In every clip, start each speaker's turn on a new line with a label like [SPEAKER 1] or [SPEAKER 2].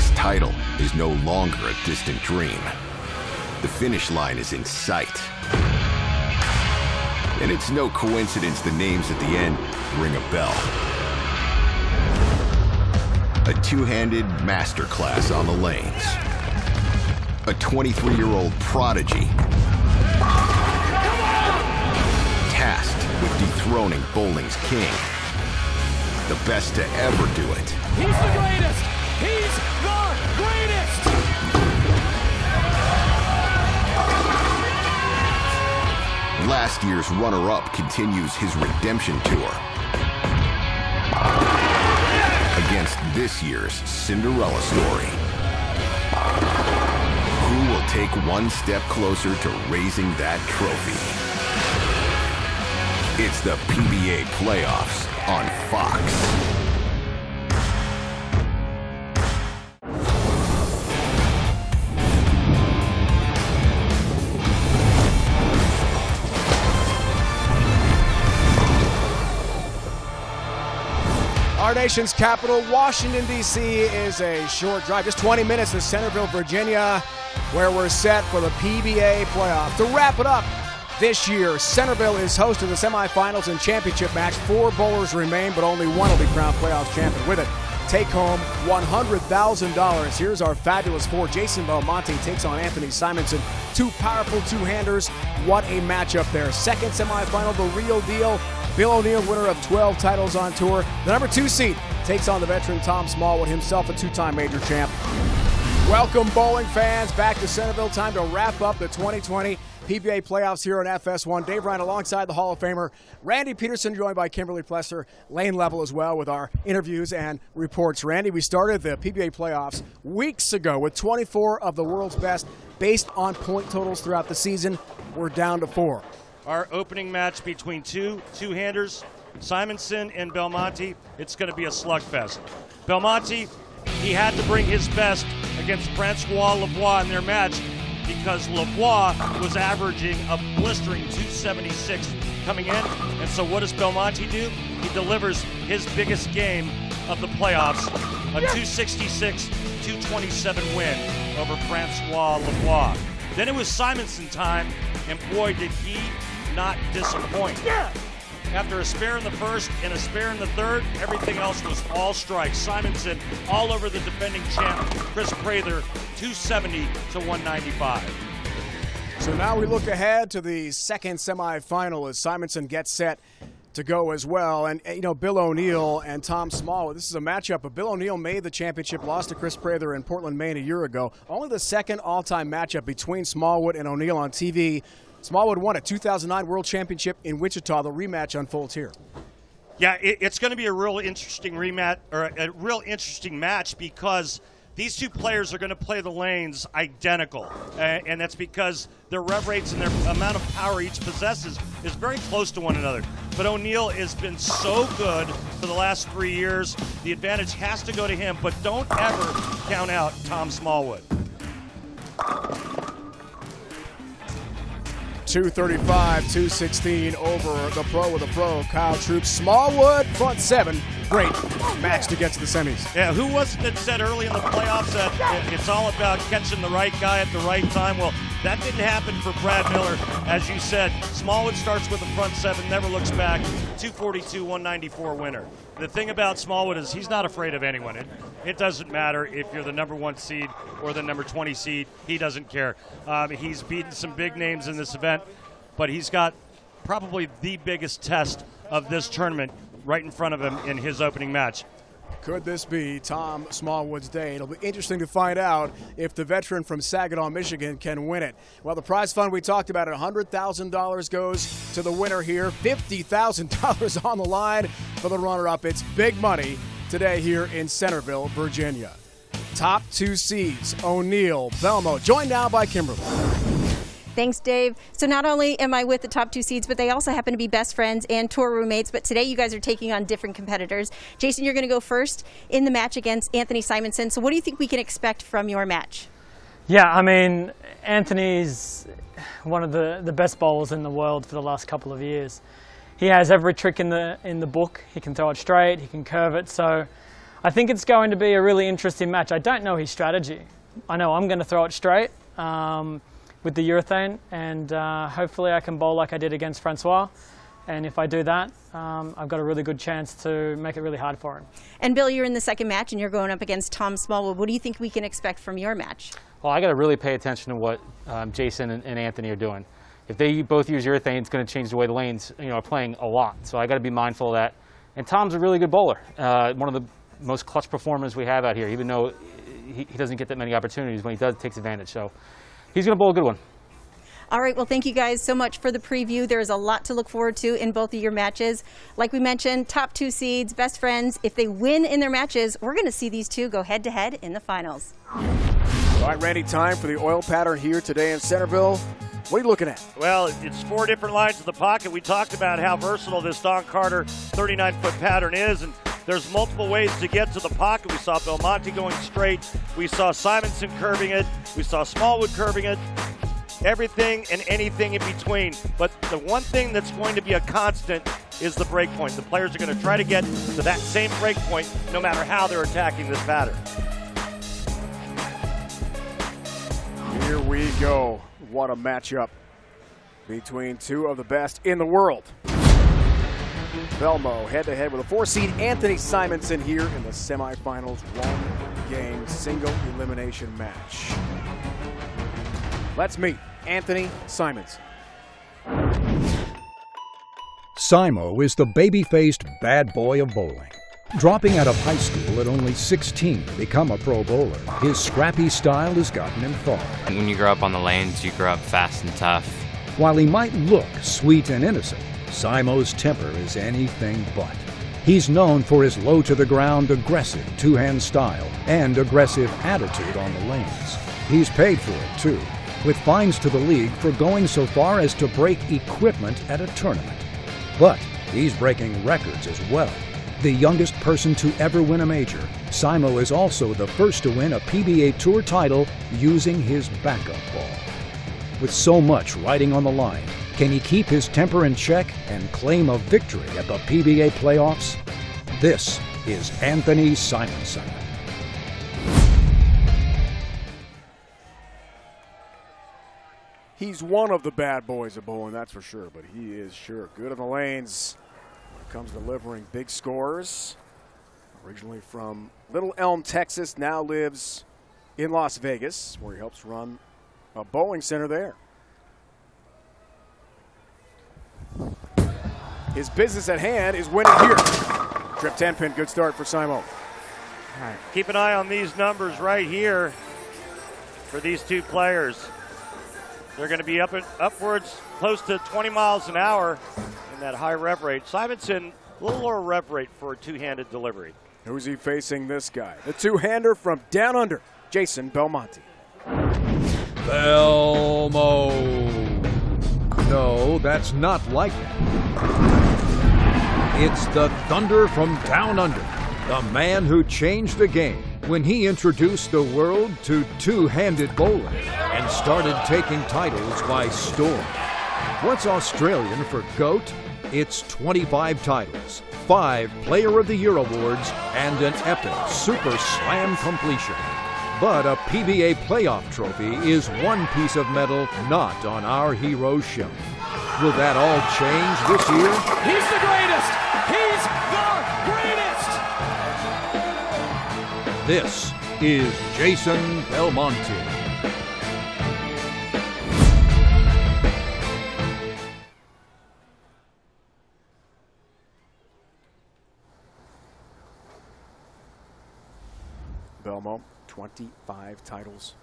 [SPEAKER 1] This title is no longer a distant dream. The finish line is in sight. And it's no coincidence the names at the end ring a bell. A two-handed masterclass on the lanes. A 23-year-old prodigy. Tasked with dethroning bowling's king. The best to ever do it.
[SPEAKER 2] He's the greatest! He's the greatest!
[SPEAKER 1] Last year's runner-up continues his redemption tour against this year's Cinderella story. Who will take one step closer to raising that trophy? It's the PBA Playoffs on Fox.
[SPEAKER 3] Our nation's capital, Washington, D.C. is a short drive, just 20 minutes to Centreville, Virginia, where we're set for the PBA Playoffs. To wrap it up this year, Centreville is host to the semifinals and championship match. 4 bowlers remain, but only one will be crowned playoffs champion. With it, take home $100,000. Here's our fabulous 4. Jason Belmonte takes on Anthony Simonsen. 2 powerful two-handers. What a matchup there. Second semifinal, the real deal. Bill O'Neill, winner of 12 titles on tour. The number 2 seed takes on the veteran Tom Smallwood, himself a 2-time major champ. Welcome, bowling fans, back to Centreville. Time to wrap up the 2020 PBA Playoffs here on FS1. Dave Ryan alongside the Hall of Famer Randy Peterson, joined by Kimberly Plesser, lane level as well, with our interviews and reports. Randy, we started the PBA Playoffs weeks ago with 24 of the world's best based on point totals throughout the season. We're down to 4.
[SPEAKER 4] Our opening match between two-handers, Simonsen and Belmonte, it's going to be a slugfest. Belmonte, he had to bring his best against Francois Lavoie in their match because Lavoie was averaging a blistering 276 coming in. And so what does Belmonte do? He delivers his biggest game of the playoffs, a 266-227 win over Francois Lavoie. Then it was Simonsen time, and boy, did he not disappoint. After a spare in the first and a spare in the third, everything else was all strikes. Simonsen all over the defending champ, Chris Prather, 270 to 195.
[SPEAKER 3] So now we look ahead to the second semifinal as Simonsen gets set to go as well. And, you know, Bill O'Neill and Tom Smallwood, this is a matchup, but Bill O'Neill made the championship, lost to Chris Prather in Portland, Maine a year ago. Only the second all-time matchup between Smallwood and O'Neill on TV. Smallwood won a 2009 World Championship in Wichita. The rematch unfolds here.
[SPEAKER 4] Yeah, it's going to be a real interesting rematch, or a real interesting match, because these two players are going to play the lanes identical, and that's because their rev rates and their amount of power each possesses is very close to one another. But O'Neill has been so good for the last 3 years, the advantage has to go to him, but don't ever count out Tom Smallwood.
[SPEAKER 3] 235, 216 over the pro with a pro, Kyle Troop. Smallwood, front 7. Great match to get to the semis.
[SPEAKER 4] Yeah, who was it that said early in the playoffs that it's all about catching the right guy at the right time? Well, that didn't happen for Brad Miller. As you said, Smallwood starts with a front 7, never looks back, 242, 194 winner. The thing about Smallwood is he's not afraid of anyone. It doesn't matter if you're the number 1 seed or the number 20 seed. He doesn't care. He's beaten some big names in this event, but he's got probably the biggest test of this tournament right in front of him in his opening match.
[SPEAKER 3] Could this be Tom Smallwood's day? It'll be interesting to find out if the veteran from Saginaw, Michigan can win it. Well, the prize fund we talked about, $100,000 goes to the winner here. $50,000 on the line for the runner-up. It's big money today here in Centreville, Virginia. Top 2 seeds, O'Neill, Belmo, joined now by Kimberly.
[SPEAKER 5] Thanks, Dave. So not only am I with the top 2 seeds, but they also happen to be best friends and tour roommates. But today you guys are taking on different competitors. Jason, you're going to go first in the match against Anthony Simonsen. So what do you think we can expect from your match?
[SPEAKER 6] Yeah, I mean, Anthony's one of the best bowlers in the world for the last couple of years. He has every trick in the book. He can throw it straight, he can curve it. So I think it's going to be a really interesting match. I don't know his strategy. I know I'm going to throw it straight with the urethane, and hopefully I can bowl like I did against Francois. And if I do that, I've got a really good chance to make it really hard for him.
[SPEAKER 5] And Bill, you're in the second match, and you're going up against Tom Smallwood. What do you think we can expect from your match?
[SPEAKER 7] Well, I got to really pay attention to what Jason and Anthony are doing. If they both use urethane, it's going to change the way the lanes, are playing a lot. So I got to be mindful of that. And Tom's a really good bowler. One of the most clutch performers we have out here, even though he doesn't get that many opportunities. When he does, he takes advantage. So he's going to bowl a good one.
[SPEAKER 5] All right, well, thank you guys so much for the preview. There's a lot to look forward to in both of your matches. Like we mentioned, top 2 seeds, best friends. If they win in their matches, we're going to see these two go head-to-head in the finals.
[SPEAKER 3] All right, Randy, time for the oil pattern here today in Centerville. What are you looking at?
[SPEAKER 4] Well, it's 4 different lines of the pocket. We talked about how versatile this Don Carter 39-foot pattern is, and there's multiple ways to get to the pocket. We saw Belmonte going straight. We saw Simonsen curving it. We saw Smallwood curving it. Everything and anything in between. But the one thing that's going to be a constant is the break point. The players are going to try to get to that same break point no matter how they're attacking this pattern.
[SPEAKER 3] Here we go. What a matchup between two of the best in the world. Belmo head-to-head with a 4-seed Anthony Simonsen here in the semifinals, 1-game single elimination match. Let's meet Anthony Simonsen.
[SPEAKER 8] Simo is the baby-faced bad boy of bowling. Dropping out of high school at only 16 to become a pro bowler, his scrappy style has gotten him far.
[SPEAKER 9] When you grow up on the lanes, you grow up fast and tough.
[SPEAKER 8] While he might look sweet and innocent, Simo's temper is anything but. He's known for his low-to-the-ground, aggressive two-hand style and aggressive attitude on the lanes. He's paid for it, too, with fines to the league for going so far as to break equipment at a tournament. But he's breaking records as well. The youngest person to ever win a major, Simo is also the first to win a PBA Tour title using his backup ball. With so much riding on the line, can he keep his temper in check and claim a victory at the PBA Playoffs? This is Anthony Simonsen.
[SPEAKER 3] He's one of the bad boys of bowling, that's for sure, but he is sure good on the lanes. Comes delivering big scores. Originally from Little Elm, Texas, now lives in Las Vegas, where he helps run a bowling center there. His business at hand is winning here. Trip 10-pin, good start for Simo.
[SPEAKER 4] All right. Keep an eye on these numbers right here for these two players. They're going to be upwards close to 20 miles an hour in that high rev rate. Simonsen, a little lower rev rate for a two-handed delivery.
[SPEAKER 3] Who's he facing, this guy? The two-hander from down under, Jason Belmonte.
[SPEAKER 8] Belmo. No, that's not like that. It's the Thunder from down under, the man who changed the game when he introduced the world to two-handed bowling and started taking titles by storm. What's Australian for GOAT? It's 25 titles, 5 Player of the Year awards, and an epic Super Slam completion. But a PBA playoff trophy is one piece of metal not on our hero's shelf. Will that all change this year?
[SPEAKER 2] He's the greatest! He's the greatest!
[SPEAKER 8] This is Jason Belmonte.
[SPEAKER 3] Belmo, 25 titles.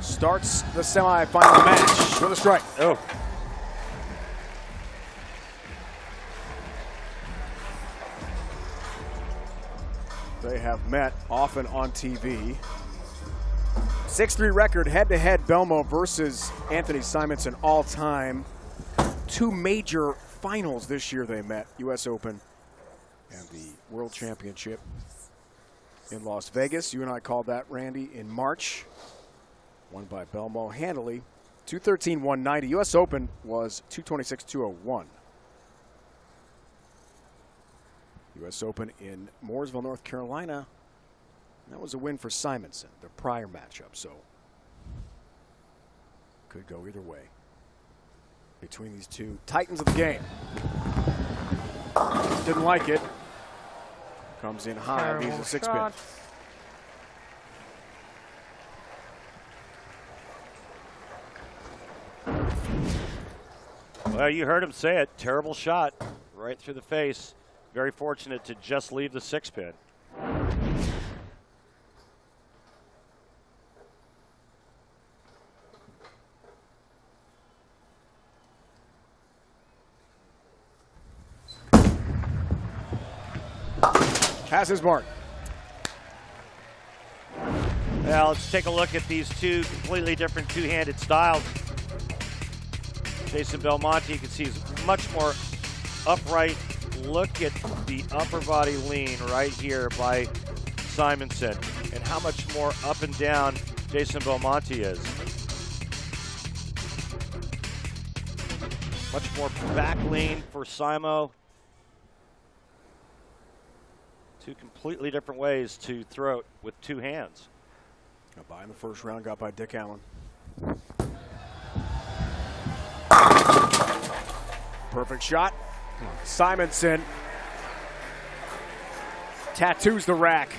[SPEAKER 3] Starts the semifinal match with a strike.
[SPEAKER 4] Oh.
[SPEAKER 3] They have met often on TV. 6-3 record head-to-head, Belmo versus Anthony Simonsen all time. 2 major finals this year they met, US Open and the World Championship in Las Vegas. You and I called that, Randy, in March. Won by Belmo handily. 213-190. US Open was 226-201. U.S. Open in Mooresville, North Carolina. That was a win for Simonsen, their prior matchup, so could go either way between these two titans of the game. Didn't like it. Comes in high, leaves a six-pin.
[SPEAKER 4] Well, you heard him say it. Terrible shot right through the face. Very fortunate to just leave the six-pin.
[SPEAKER 3] Has his mark.
[SPEAKER 4] Well, let's take a look at these two completely different two-handed styles. Jason Belmonte, you can see, is much more upright. Look at the upper body lean right here by Simonsen, and how much more up and down Jason Belmonte is. Much more back lean for Simo. Two completely different ways to throw it with two hands.
[SPEAKER 3] A bye in the first round got by Dick Allen. Perfect shot. Simonsen tattoos the rack.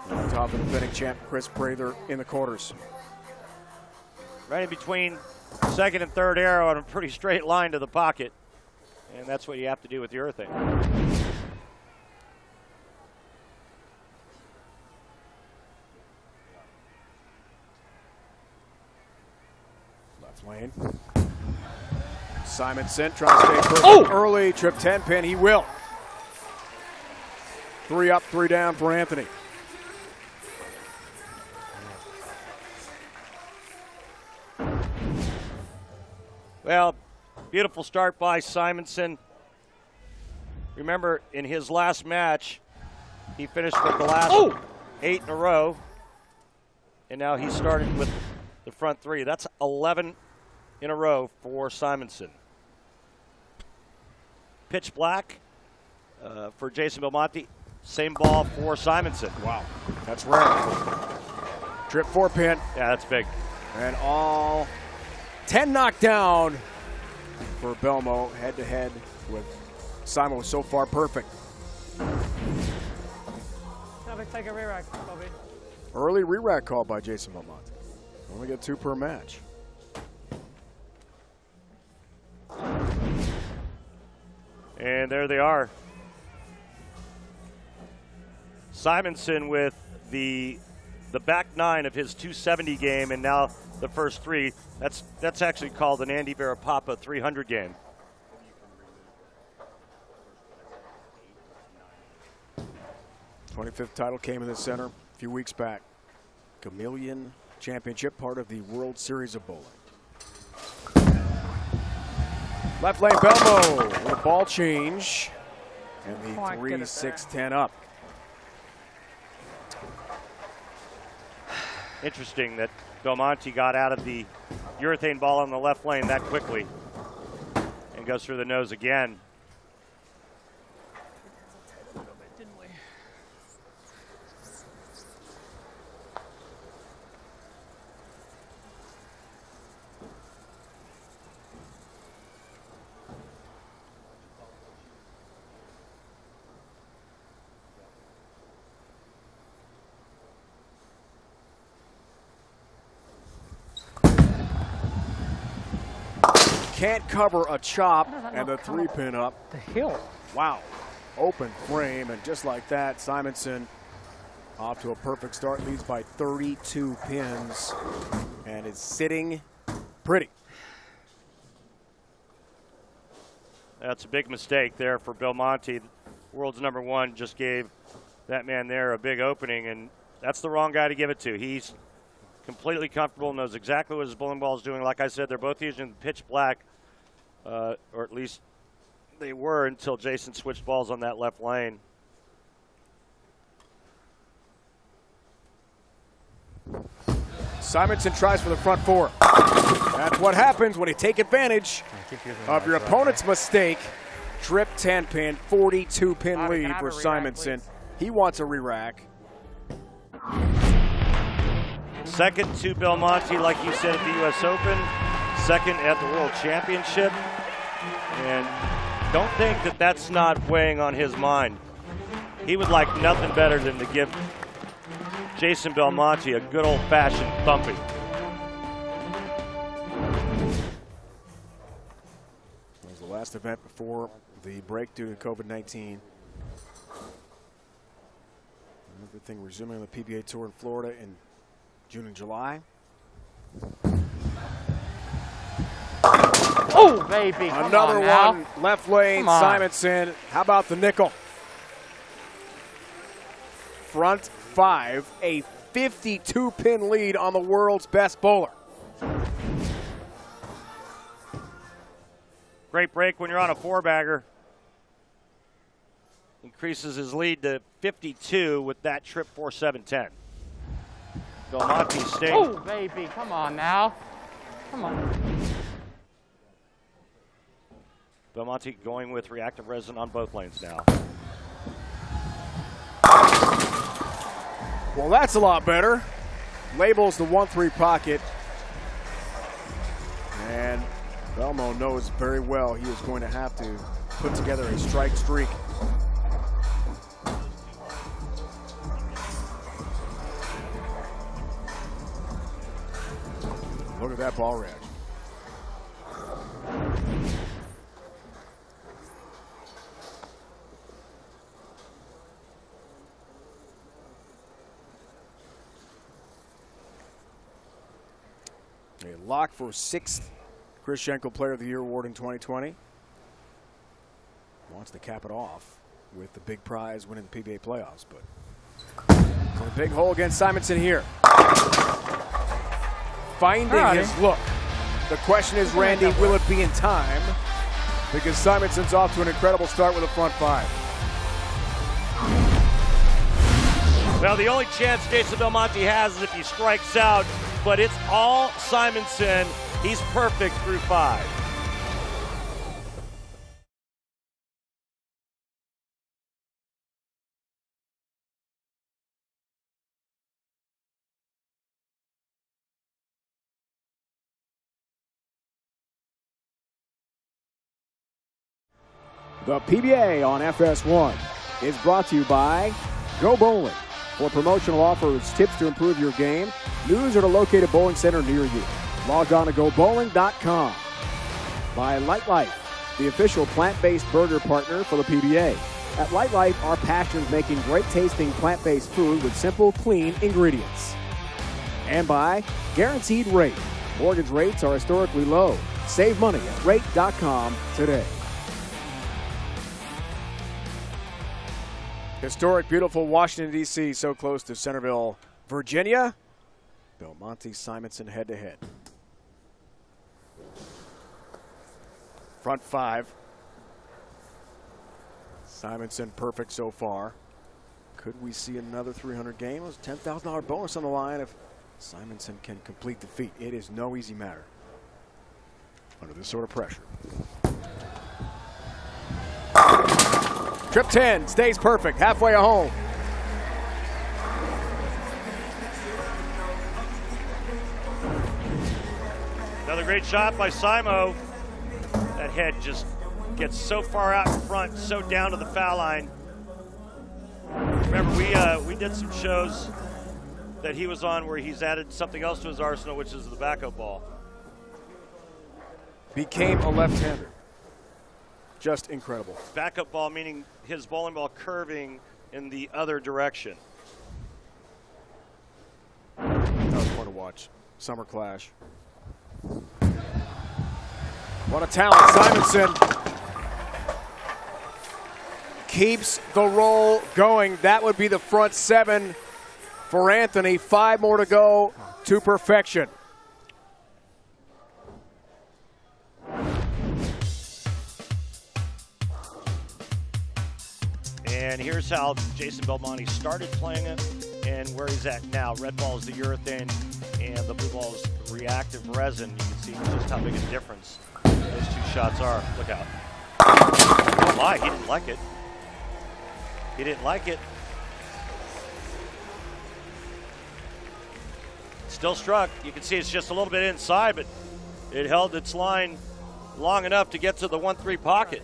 [SPEAKER 3] On top of the defending champ, Chris Prather in the quarters.
[SPEAKER 4] Right in between second and third arrow on a pretty straight line to the pocket. And that's what you have to do with the urethane.
[SPEAKER 3] Left lane. Simonsen trying to stay perfect early. Trip 10 pin. He will. 3 up, 3 down for Anthony.
[SPEAKER 4] Well, beautiful start by Simonsen. Remember, in his last match, he finished with the last 8 in a row. And now he started with the front 3. That's 11 in a row for Simonsen. Pitch black for Jason Belmonte. Same ball for Simonsen.
[SPEAKER 3] Wow, that's rare. Trip 4 pin.
[SPEAKER 4] Yeah, that's big.
[SPEAKER 3] And all 10 knockdown for Belmo, head-to-head with Simon was so far perfect.
[SPEAKER 6] Take a re-rack, Bobby.
[SPEAKER 3] Early re-rack call by Jason Belmonte. Only get 2 per match.
[SPEAKER 4] And there they are. Simonsen with the back 9 of his 270 game, and now the first 3. That's actually called an Andy Verapapa 300 game.
[SPEAKER 3] The 25th title came in the center a few weeks back. Chameleon Championship, part of the World Series of Bowling. Left lane Belmo with a ball change. And the 3-6-10 up.
[SPEAKER 4] Interesting that Belmonte got out of the urethane ball on the left lane that quickly and goes through the nose again.
[SPEAKER 3] Can't cover a chop, and the 3-pin up.
[SPEAKER 6] The hill.
[SPEAKER 3] Wow. Open frame, and just like that, Simonsen off to a perfect start, leads by 32 pins, and is sitting pretty.
[SPEAKER 4] That's a big mistake there for Belmonte. World's #1 just gave that man there a big opening, and that's the wrong guy to give it to. He's completely comfortable, knows exactly what his bowling ball is doing. Like I said, they're both using pitch black, or at least they were until Jason switched balls on that left lane.
[SPEAKER 3] Simonsen tries for the front 4. That's what happens when you take advantage of your opponent's mistake. Strip 10-pin, 42-pin lead for Simonsen. He wants a re-rack.
[SPEAKER 4] Second to Belmonte, like you said, at the U.S. Open. Second at the World Championship. And don't think that that's not weighing on his mind. He would like nothing better than to give Jason Belmonte a good old-fashioned thumping.
[SPEAKER 3] It was the last event before the break due to COVID-19. Everything resuming on the PBA Tour in Florida in June and July.
[SPEAKER 7] Oh, baby.
[SPEAKER 3] Another one, left lane, Simonsen. How about the nickel? Front 5, a 52-pin lead on the world's best bowler.
[SPEAKER 4] Great break when you're on a 4-bagger. Increases his lead to 52 with that trip 4-7-10. Belmonte staying.
[SPEAKER 7] Oh, baby, come on now. Come on.
[SPEAKER 4] Belmonte going with reactive resin on both lanes now.
[SPEAKER 3] Well, that's a lot better. Labels the 1-3 pocket. And Belmo knows very well he is going to have to put together a strike streak. Look at that ball reaction. A lock for 6th Chris Schenkel Player of the Year award in 2020. Wants to cap it off with the big prize winning the PBA Playoffs, but a big hole against Simonsen here. Finding his look. The question is, Randy, will it be in time? Because Simonsen's off to an incredible start with a front 5.
[SPEAKER 4] Well, the only chance Jason Belmonte has is if he strikes out, but it's all Simonsen. He's perfect through 5.
[SPEAKER 3] The PBA on FS1 is brought to you by Go Bowling. For promotional offers, tips to improve your game, news or to locate a bowling center near you. Log on to gobowling.com. By Light Life, the official plant-based burger partner for the PBA. At Light Life, our passion is making great tasting plant-based food with simple, clean ingredients. And by Guaranteed Rate. Mortgage rates are historically low. Save money at rate.com today. Historic, beautiful Washington, D.C., so close to Centerville, Virginia. Belmonte, Simonsen head-to-head. Front 5. Simonsen perfect so far. Could we see another 300 game? It was a $10,000 bonus on the line if Simonsen can complete the feat. It is no easy matter under this sort of pressure. Trip 10 stays perfect, halfway home.
[SPEAKER 4] Another great shot by Simo. That head just gets so far out in front, so down to the foul line. Remember, we did some shows that he was on where he's added something else to his arsenal, which is the backup ball.
[SPEAKER 3] Became a left-hander. Just incredible.
[SPEAKER 4] Backup ball meaning his bowling ball curving in the other direction.
[SPEAKER 3] That was fun to watch. Summer Clash. What a talent. Simonsen keeps the roll going. That would be the front 7 for Anthony. 5 more to go to perfection.
[SPEAKER 4] And here's how Jason Belmonte started playing it and where he's at now. Red ball is the urethane and the blue ball is reactive resin. You can see just how big a difference those two shots are. Look out. my, he didn't like it. He didn't like it. Still struck. You can see it's just a little bit inside, but it held its line long enough to get to the 1-3 pocket.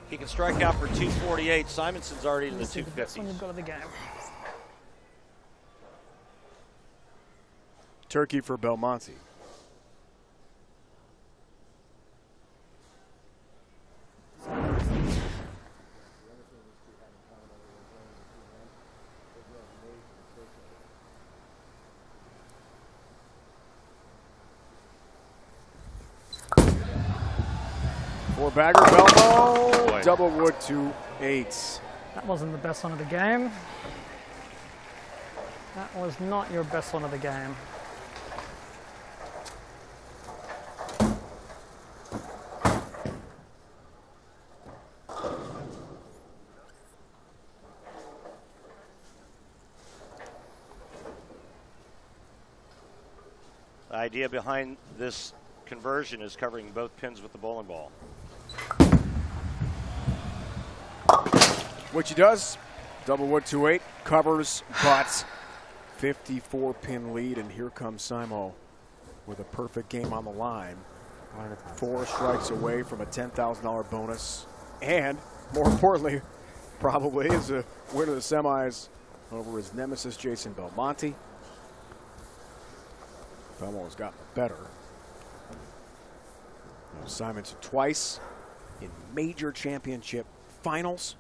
[SPEAKER 4] He can strike out for 248. Simonson's already in the 250s.
[SPEAKER 6] You've got of the game.
[SPEAKER 3] Turkey for Belmonte. Four-bagger, Belmo, double wood to 8s.
[SPEAKER 6] That wasn't the best one of the game. That was not your best one of the game.
[SPEAKER 4] The idea behind this conversion is covering both pins with the bowling ball.
[SPEAKER 3] Which he does. Double wood 2-8, covers, but 54-pin lead, and here comes Simo with a perfect game on the line. 4 strikes away from a $10,000 bonus, and more importantly, probably is a win of the semis over his nemesis Jason Belmonte. Belmo has gotten better. Simonsen twice in major championship finals.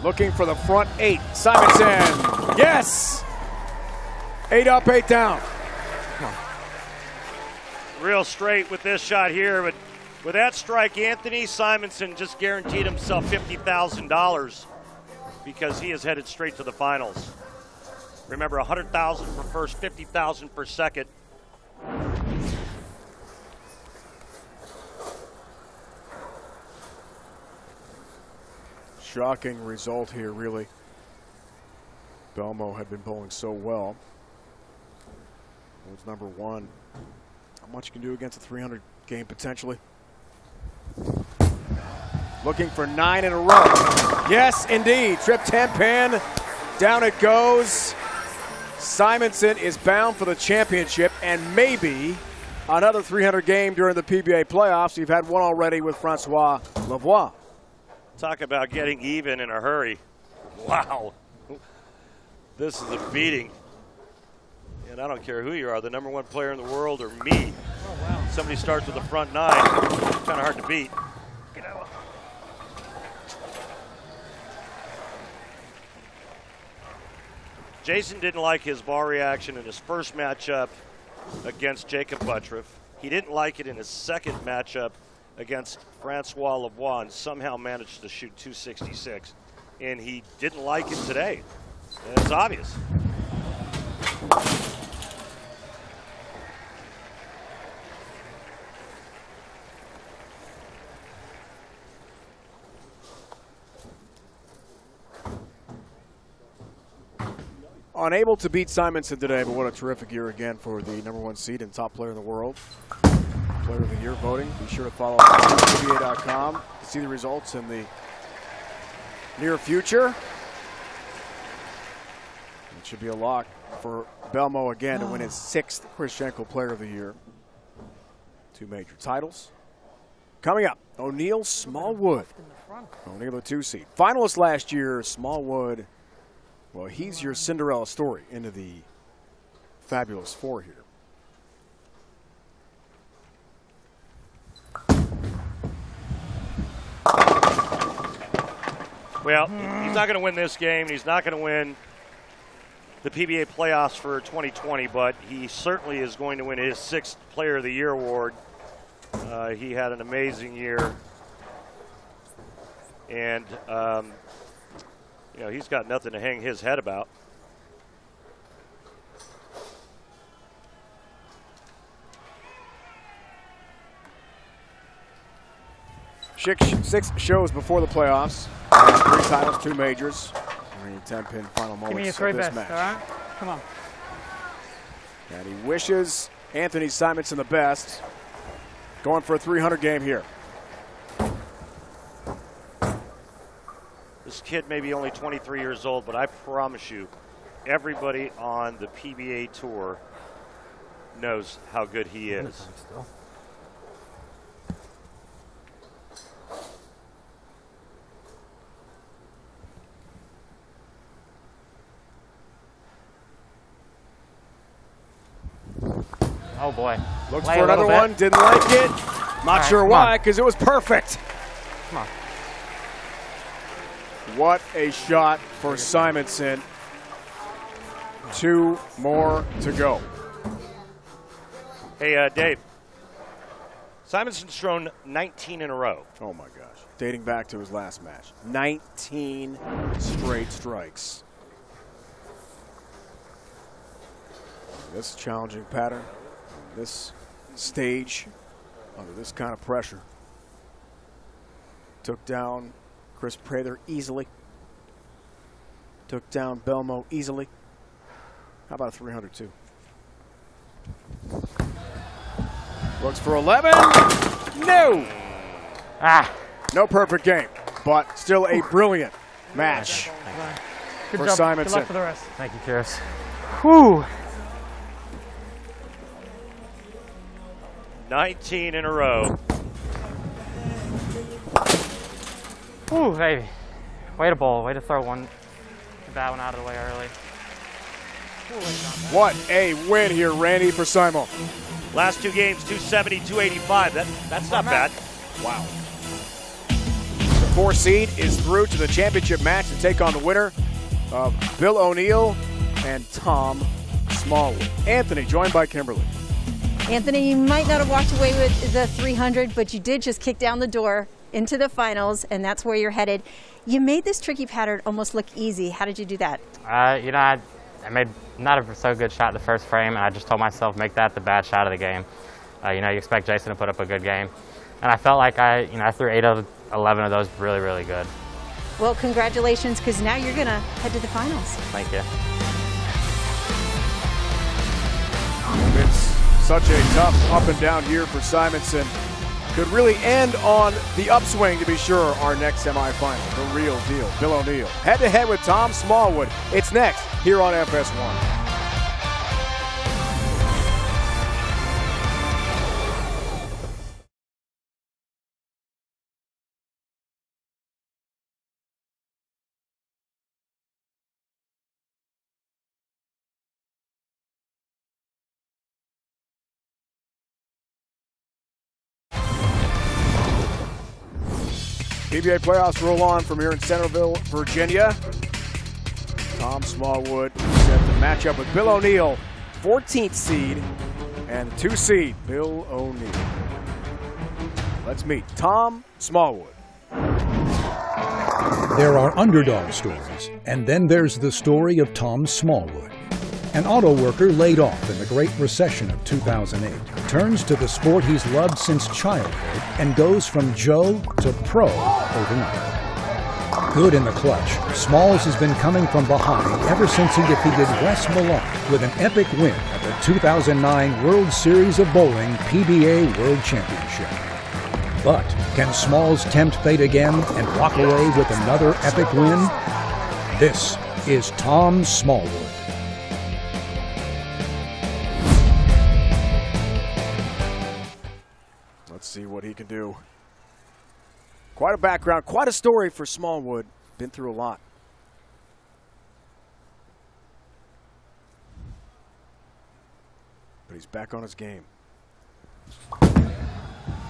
[SPEAKER 3] Looking for the front 8. Simonsen, yes! 8 up, 8 down.
[SPEAKER 4] Real straight with this shot here, but with that strike, Anthony Simonsen just guaranteed himself $50,000 because he is headed straight to the finals. Remember, $100,000 for first, $50,000 per second.
[SPEAKER 3] Shocking result here, really. Belmo had been bowling so well. Was number 1. How much you can do against a 300 game potentially? Looking for 9 in a row. Yes, indeed. Trip 10 pin. Down it goes. Simonsen is bound for the championship and maybe another 300 game during the PBA playoffs. You've had one already with Francois Lavoie.
[SPEAKER 4] Talk about getting even in a hurry. Wow. This is a beating. And I don't care who you are, the #1 player in the world or me.
[SPEAKER 6] Oh, wow.
[SPEAKER 4] Somebody starts with the front 9. Kind of hard to beat.
[SPEAKER 6] Get over.
[SPEAKER 4] Jason didn't like his ball reaction in his first matchup against Jacob Buttriff. He didn't like it in his second matchup against Francois Lavoie and somehow managed to shoot 266. And he didn't like it today. And it's obvious.
[SPEAKER 3] Unable to beat Simonsen today, but what a terrific year again for the #1 seed and top player in the world. Player of the Year voting. Be sure to follow PBA.com to see the results in the near future. It should be a lock for Belmo again to win his 6th Krzyzewski Player of the Year. 2 major titles. Coming up, O'Neill, Smallwood. O'Neill, the 2 seed. Finalist last year, Smallwood. Well, he's your Cinderella story into the fabulous 4 here.
[SPEAKER 4] Well, he's not going to win this game. He's not going to win the PBA playoffs for 2020, but he certainly is going to win his 6th Player of the Year award. He had an amazing year. And, you know, he's got nothing to hang his head about.
[SPEAKER 3] Six shows before the playoffs. 3 titles, 2 majors. 10-pin final moments.
[SPEAKER 6] Give me your 3
[SPEAKER 3] of this
[SPEAKER 6] best,
[SPEAKER 3] match.
[SPEAKER 6] all right? Come on.
[SPEAKER 3] And he wishes Anthony Simonsen the best. Going for a 300 game here.
[SPEAKER 4] This kid may be only 23 years old, but I promise you, everybody on the PBA Tour knows how good he is.
[SPEAKER 7] Oh boy.
[SPEAKER 3] Looks for another one, didn't like it. Not sure why, because it was perfect.
[SPEAKER 7] Come on.
[SPEAKER 3] What a shot for Simonsen. 2 more to go.
[SPEAKER 4] Hey, Dave. Simonsen's thrown 19 in a row.
[SPEAKER 3] Oh my gosh. Dating back to his last match. 19 straight strikes. This challenging pattern, this stage, under this kind of pressure. Took down Chris Prather easily. Took down Belmo easily. How about a 300 too? Looks for 11. No! No perfect game, but still a brilliant match
[SPEAKER 6] Good
[SPEAKER 3] for
[SPEAKER 6] job.
[SPEAKER 3] Simonsen.
[SPEAKER 6] Good luck for the rest.
[SPEAKER 7] Thank you, Chris. Whew.
[SPEAKER 4] 19 in a row.
[SPEAKER 7] Ooh, baby. Way to bowl. Way to throw one. That one out of the way early.
[SPEAKER 3] What a win here, Randy, for Simon.
[SPEAKER 4] Last 2 games, 270, 285. That's not bad.
[SPEAKER 3] Wow. The 4 seed is through to the championship match to take on the winner of Bill O'Neill and Tom Smallwood. Anthony, joined by Kimberly.
[SPEAKER 5] Anthony, you might not have walked away with the 300, but you did just kick down the door into the finals, and that's where you're headed. You made this tricky pattern almost look easy. How did you do that?
[SPEAKER 7] You know, I made not a so good shot the first frame, and I just told myself, make that the bad shot of the game. You know, you expect Jason to put up a good game. And I felt like I threw 8 of 11 of those really, really good.
[SPEAKER 5] Well, congratulations, because now you're going to head to the finals.
[SPEAKER 7] Thank you.
[SPEAKER 3] It's such a tough up and down year for Simonsen. Could really end on the upswing, to be sure, our next semifinal. The real deal. Bill O'Neill head-to-head with Tom Smallwood. It's next here on FS1. PBA Playoffs roll on from here in Centreville, Virginia. Tom Smallwood set to match up with Bill O'Neill, 14th seed, and 2 seed, Bill O'Neill. Let's meet Tom Smallwood.
[SPEAKER 8] There are underdog stories, and then there's the story of Tom Smallwood. An auto worker laid off in the Great Recession of 2008 turns to the sport he's loved since childhood and goes from Joe to pro overnight. Good in the clutch, Smalls has been coming from behind ever since he defeated Wes Malone with an epic win at the 2009 World Series of Bowling PBA World Championship. But can Smalls tempt fate again and walk away with another epic win? This is Tom Smallwood.
[SPEAKER 3] Let's see what he can do. Quite a background, quite a story for Smallwood. Been through a lot. But he's back on his game.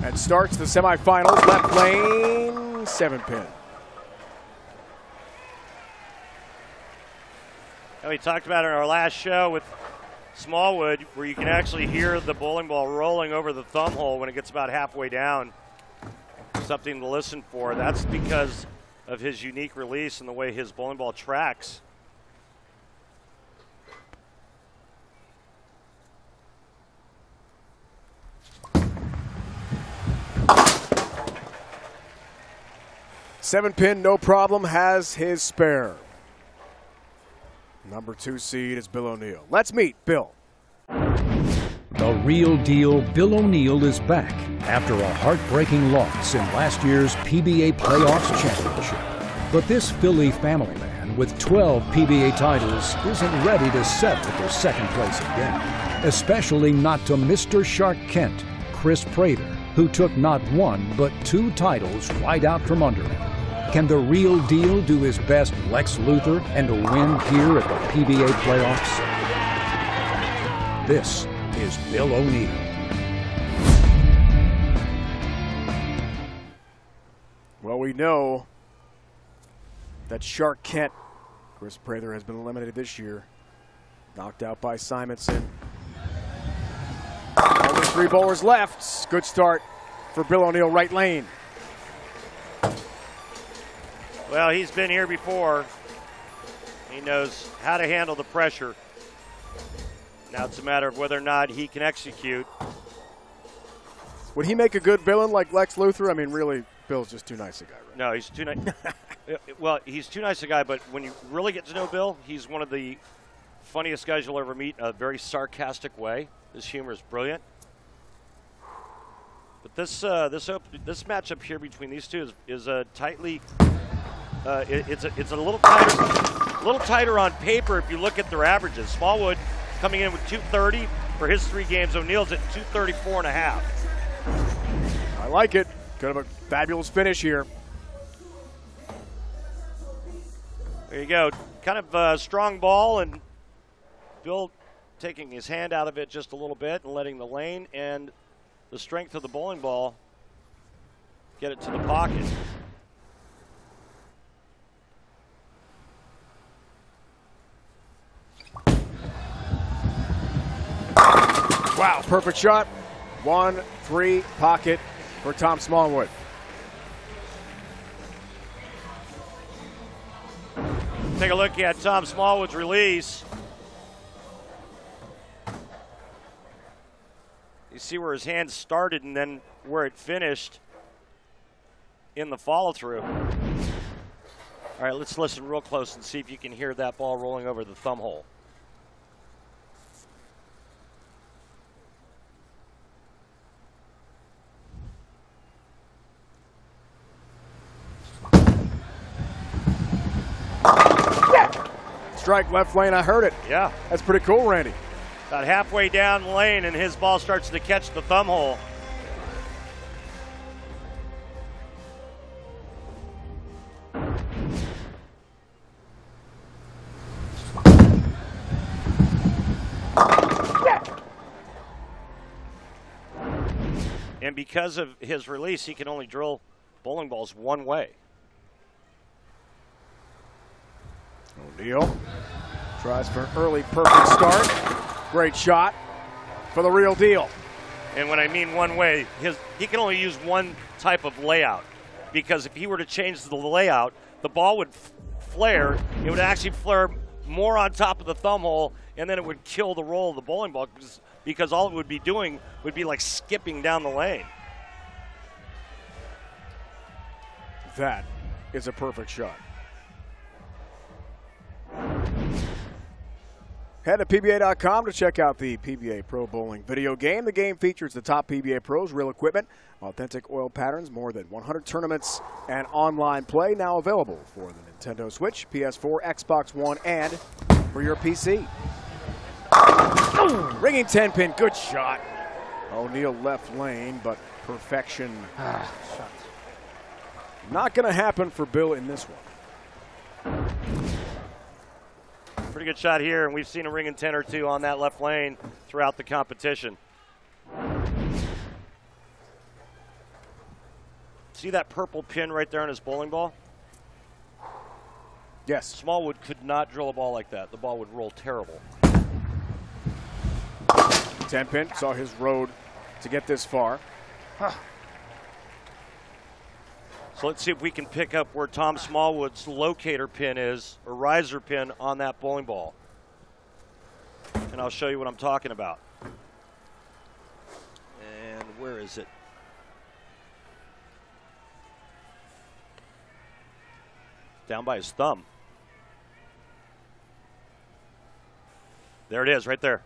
[SPEAKER 3] And starts the semifinals, left lane, 7-pin.
[SPEAKER 4] We talked about it in our last show with Smallwood, where you can actually hear the bowling ball rolling over the thumb hole when it gets about halfway down. Something to listen for. That's because of his unique release and the way his bowling ball tracks.
[SPEAKER 3] Seven pin, no problem, has his spare. Number 2 seed is Bill O'Neill. Let's meet Bill.
[SPEAKER 8] The real deal, Bill O'Neill, is back after a heartbreaking loss in last year's PBA Playoffs championship. But this Philly family man with 12 PBA titles isn't ready to settle for second place again. Especially not to Mr. Shark Kent, Chris Prather, who took not 1 but 2 titles right out from under him. Can the real deal do his best Lex Luthor and to win here at the PBA Playoffs? This is Bill O'Neill.
[SPEAKER 3] Well, we know that Shark Kent, Chris Prather, has been eliminated this year. Knocked out by Simonsen. Only 3 bowlers left. Good start for Bill O'Neill, right lane.
[SPEAKER 4] Well, he's been here before. He knows how to handle the pressure. Now it's a matter of whether or not he can execute.
[SPEAKER 3] Would he make a good villain like Lex Luthor? I mean, really, Bill's just too nice a guy, right?
[SPEAKER 4] No, he's too nice. Well, he's too nice a guy, but when you really get to know Bill, he's one of the funniest guys you'll ever meet in a very sarcastic way. His humor is brilliant. But this matchup here between these two is a tightly. It's a little tighter on paper if you look at their averages. Smallwood coming in with 230 for his 3 games. O'Neill's at 234.5.
[SPEAKER 3] I like it. Kind of a fabulous finish here.
[SPEAKER 4] There you go. Kind of a strong ball, and Bill taking his hand out of it just a little bit and letting the lane and the strength of the bowling ball get it to the pocket.
[SPEAKER 3] Wow, perfect shot. 1-3 pocket for Tom Smallwood.
[SPEAKER 4] Take a look at Tom Smallwood's release. You see where his hand started and then where it finished in the follow-through. All right, let's listen real close and see if you can hear that ball rolling over the thumb hole.
[SPEAKER 3] Strike left lane, I heard it.
[SPEAKER 4] Yeah.
[SPEAKER 3] That's pretty cool, Randy.
[SPEAKER 4] About halfway down the lane, and his ball starts to catch the thumb hole. And because of his release, he can only drill bowling balls one way.
[SPEAKER 3] O'Neill tries for an early perfect start. Great shot for the real deal.
[SPEAKER 4] And when I mean one way, he can only use one type of layout, because if he were to change the layout, the ball would flare. It would actually flare more on top of the thumb hole, and then it would kill the roll of the bowling ball, because all it would be doing would be like skipping down the lane.
[SPEAKER 3] That is a perfect shot. Head to PBA.com to check out the PBA Pro Bowling video game. The game features the top PBA pros, real equipment, authentic oil patterns, more than 100 tournaments, and online play now available for the Nintendo Switch, PS4, Xbox One, and for your PC. Ringing 10-pin, good shot. O'Neill left lane, but perfection. Not going to happen for Bill in this one.
[SPEAKER 4] Pretty good shot here, and we've seen a ring and 10 or 2 on that left lane throughout the competition. See that purple pin right there on his bowling ball?
[SPEAKER 3] Yes.
[SPEAKER 4] Smallwood could not drill a ball like that. The ball would roll terrible.
[SPEAKER 3] 10-pin, saw his road to get this far.
[SPEAKER 4] So let's see if we can pick up where Tom Smallwood's locator pin is, or riser pin on that bowling ball. And I'll show you what I'm talking about. And where is it? Down by his thumb. There it is, right there.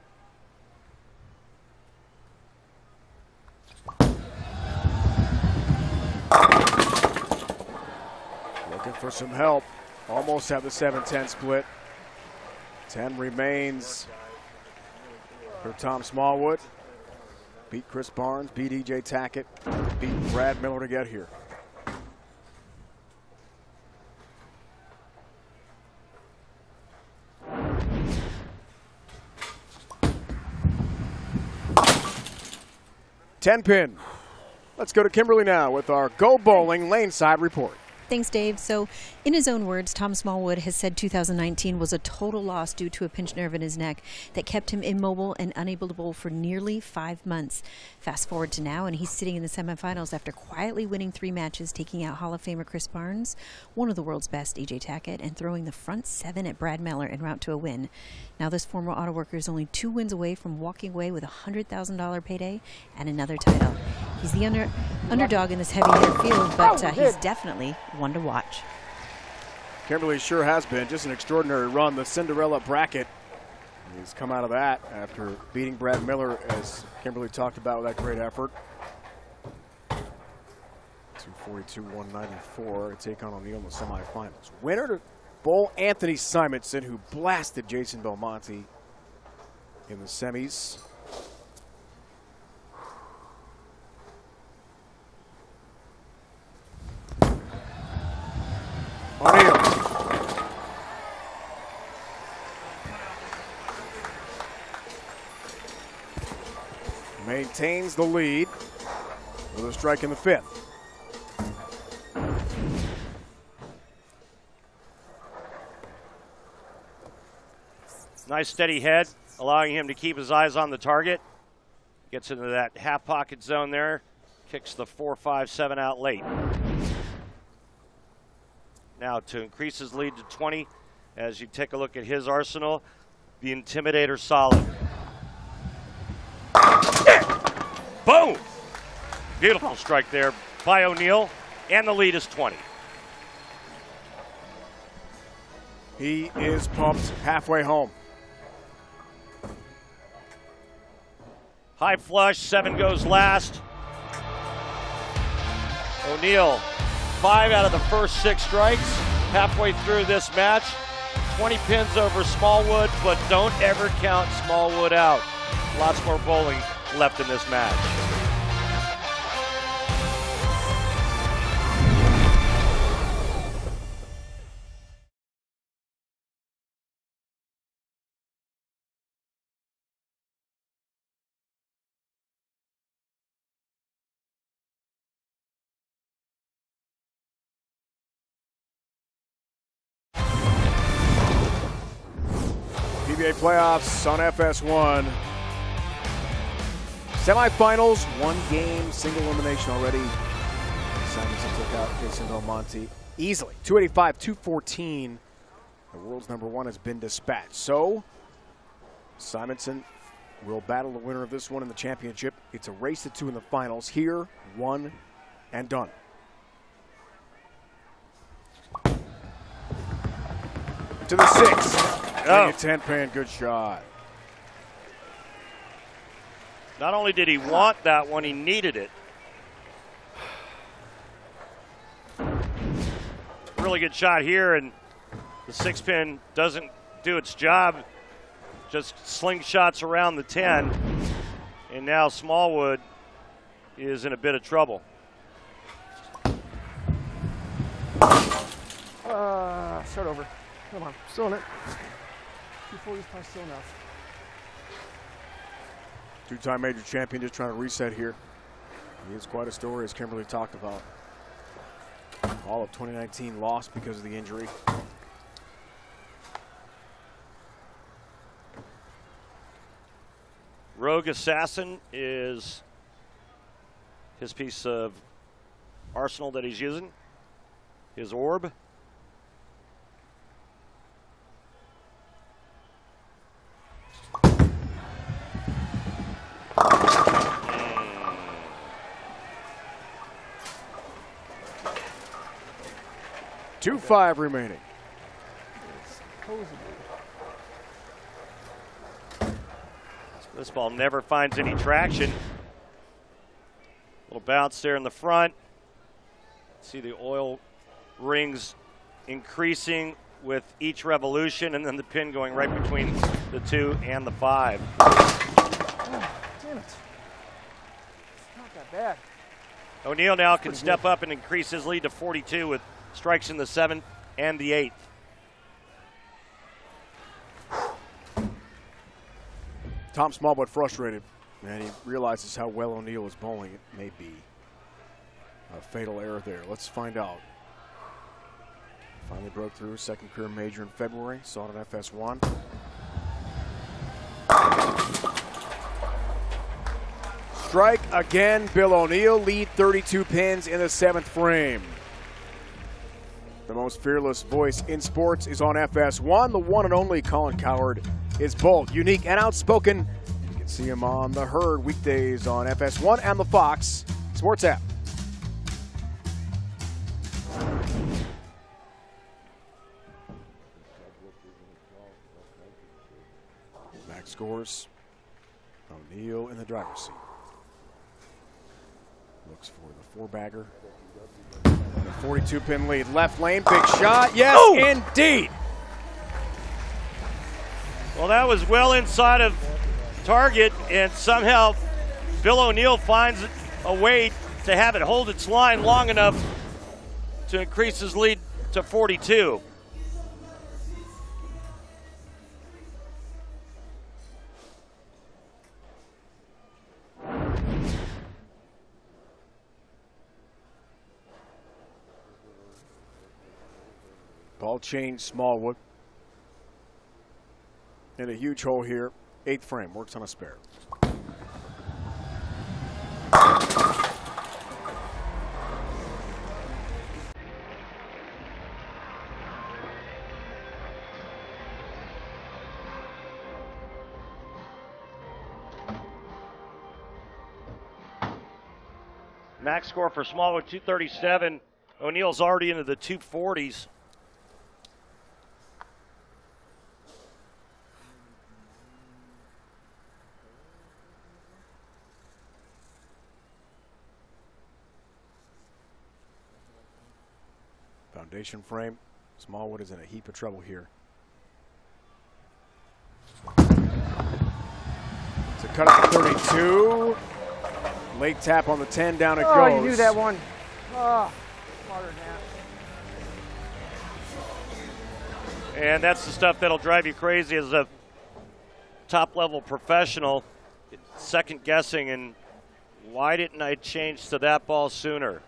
[SPEAKER 3] Looking for some help. Almost have the 7-10 split. 10 remains for Tom Smallwood. Beat Chris Barnes, beat E.J. Tackett, beat Brad Miller to get here. Ten-pin. Let's go to Kimberly now with our Go Bowling Laneside report.
[SPEAKER 5] Thanks, Dave. So, in his own words, Tom Smallwood has said 2019 was a total loss due to a pinched nerve in his neck that kept him immobile and unable to bowl for nearly 5 months. Fast forward to now, and he's sitting in the semifinals after quietly winning 3 matches, taking out Hall of Famer Chris Barnes, one of the world's best, E.J. Tackett, and throwing the front 7 at Brad Miller en route to a win. Now, this former auto worker is only 2 wins away from walking away with a $100,000 payday and another title. He's the underdog in this heavy hitter field, but he's definitely one to watch.
[SPEAKER 3] Kimberly sure has been just an extraordinary run. The Cinderella bracket. He's come out of that after beating Brad Miller, as Kimberly talked about, with that great effort. 242-194, a take on O'Neill in the semifinals. Winner to bowl Anthony Simonsen, who blasted Jason Belmonte in the semis. O'Neill. Maintains the lead with a strike in the 5th.
[SPEAKER 4] Nice steady head, allowing him to keep his eyes on the target. Gets into that half pocket zone there. Kicks the 4-5-7 out late. Now to increase his lead to 20, as you take a look at his arsenal, the Intimidator solid. Boom! Beautiful strike there by O'Neill, and the lead is 20.
[SPEAKER 3] He is pumped halfway home.
[SPEAKER 4] High flush, 7 goes last. O'Neill, 5 out of the first 6 strikes. Halfway through this match, 20 pins over Smallwood, but don't ever count Smallwood out. Lots more bowling left in this match.
[SPEAKER 3] PBA Playoffs on FS1. Semifinals, 1 game, single elimination already. Simonsen took out Jason Belmonte easily. 285-214. The world's #1 has been dispatched. So, Simonsen will battle the winner of this one in the championship. It's a race to 2 in the finals. Here, 1 and done. To the 6. Oh. 10-pin, good shot.
[SPEAKER 4] Not only did he want that one, he needed it. Really good shot here, and the 6-pin doesn't do its job. Just slingshots around the 10, and now Smallwood is in a bit of trouble.
[SPEAKER 10] Start over. Come on, still in it. 240 is probably still enough.
[SPEAKER 3] 2-time major champion just trying to reset here. He is quite a story, as Kimberly talked about. All of 2019 lost because of the injury.
[SPEAKER 4] Rogue Assassin is his piece of arsenal that he's using. His orb.
[SPEAKER 3] .25 remaining.
[SPEAKER 4] This ball never finds any traction. Little bounce there in the front. See the oil rings increasing with each revolution, and then the pin going right between the 2 and the 5.
[SPEAKER 10] Oh, damn it. It's not that bad.
[SPEAKER 4] O'Neill now can step up and increase his lead to 42 with strikes in the 7th and the 8th.
[SPEAKER 3] Tom Smallwood frustrated, and he realizes how well O'Neill is bowling. It may be a fatal error there. Let's find out. Finally broke through, second career major in February, saw it at FS1. Strike again, Bill O'Neill, lead 32 pins in the 7th frame. The most fearless voice in sports is on FS1. The one and only Colin Cowherd is bold, unique, and outspoken. You can see him on The Herd weekdays on FS1 and the Fox Sports app. Back scores. O'Neill in the driver's seat. Looks for the 4-bagger. A 42-pin lead. Left lane, big shot. Yes, indeed.
[SPEAKER 4] Well, that was well inside of target, and somehow Bill O'Neill finds a way to have it hold its line long enough to increase his lead to 42.
[SPEAKER 3] Ball change, Smallwood. In a huge hole here. 8th frame, works on a spare.
[SPEAKER 4] Max score for Smallwood, 237. O'Neill's already into the 240s.
[SPEAKER 3] Foundation frame. Smallwood is in a heap of trouble here. It's a cut up to 32. Late tap on the 10, down it goes.
[SPEAKER 10] Oh, you knew that one. Oh, smarter than that.
[SPEAKER 4] And that's the stuff that'll drive you crazy as a top-level professional. Second guessing, and why didn't I change to that ball sooner?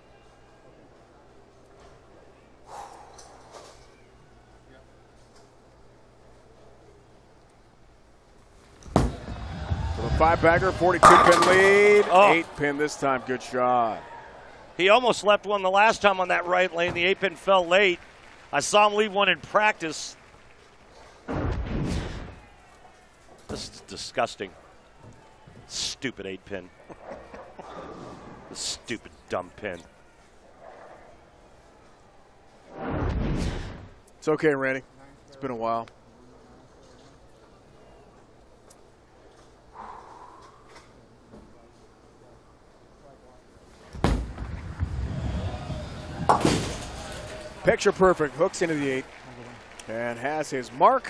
[SPEAKER 3] So the 5-bagger, 42-pin lead.
[SPEAKER 4] Oh.
[SPEAKER 3] 8-pin this time, good shot.
[SPEAKER 4] He almost left one the last time on that right lane. The 8-pin fell late. I saw him leave one in practice. This is disgusting. Stupid 8-pin. The stupid dumb pin.
[SPEAKER 3] It's okay, Randy. It's been a while. Picture perfect, hooks into the 8 and has his mark.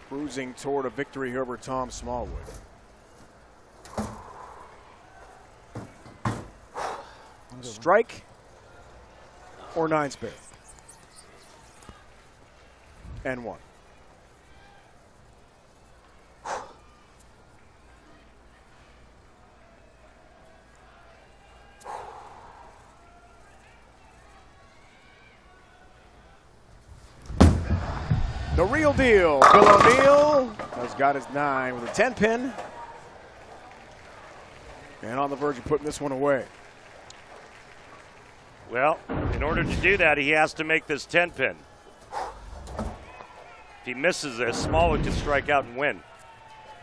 [SPEAKER 3] Cruising toward a victory over Tom Smallwood. Strike or 9 spare. And 1. The real deal, Bill O'Neill has got his 9 with a 10-pin. And on the verge of putting this one away.
[SPEAKER 4] Well, in order to do that, he has to make this 10-pin. If he misses this, Smallwood can strike out and win.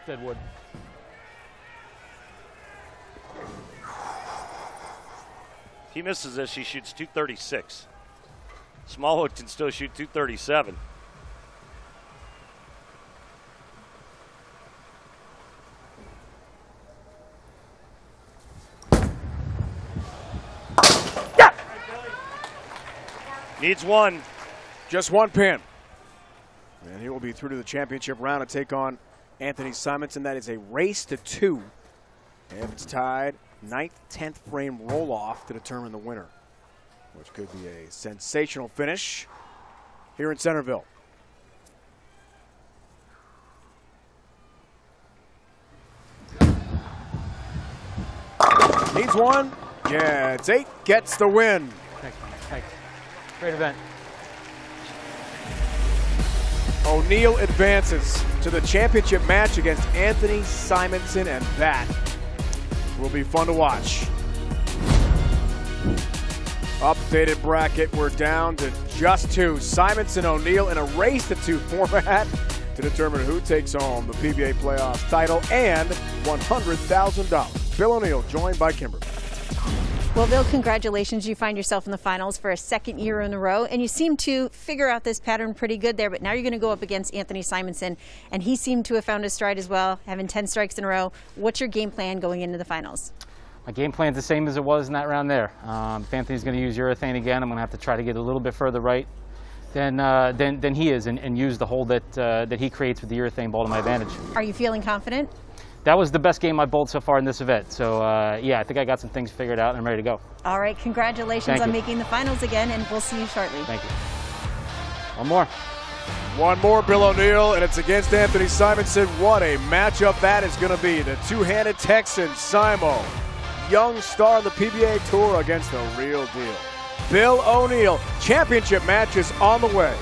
[SPEAKER 7] Deadwood.
[SPEAKER 4] If he misses this, he shoots 236. Smallwood can still shoot 237. Needs one.
[SPEAKER 3] Just one pin. And he will be through to the championship round and take on Anthony Simonsen. That is a race to 2. And if it's tied, 9th, 10th frame roll-off to determine the winner, which could be a sensational finish here in Centerville. Needs one. Yeah, it's 8. Gets the win.
[SPEAKER 6] Thanks. Great event.
[SPEAKER 3] O'Neill advances to the championship match against Anthony Simonsen, and that will be fun to watch. Updated bracket, we're down to just 2. Simonsen, O'Neill in a race to 2 format to determine who takes home the PBA Playoffs title and $100,000. Bill O'Neill joined by Kimberly.
[SPEAKER 5] Well, Bill, congratulations. You find yourself in the finals for a 2nd year in a row, and you seem to figure out this pattern pretty good there, but now you're going to go up against Anthony Simonsen, and he seemed to have found his stride as well, having 10 strikes in a row. What's your game plan going into the finals?
[SPEAKER 7] My game plan's the same as it was in that round there. If Anthony's going to use urethane again, I'm going to have to try to get a little bit further right than he is and use the hole that he creates with the urethane ball to my advantage.
[SPEAKER 5] Are you feeling confident?
[SPEAKER 7] That was the best game I bowled so far in this event. So, yeah, I think I got some things figured out and I'm ready to go.
[SPEAKER 5] All right, congratulations on making the finals again, and we'll see you shortly.
[SPEAKER 7] Thank you. One more.
[SPEAKER 3] One more, Bill O'Neill, and it's against Anthony Simonsen. What a matchup that is going to be. The two-handed Texan, Simo, young star on the PBA Tour against the real deal, Bill O'Neill. Championship match is on the way.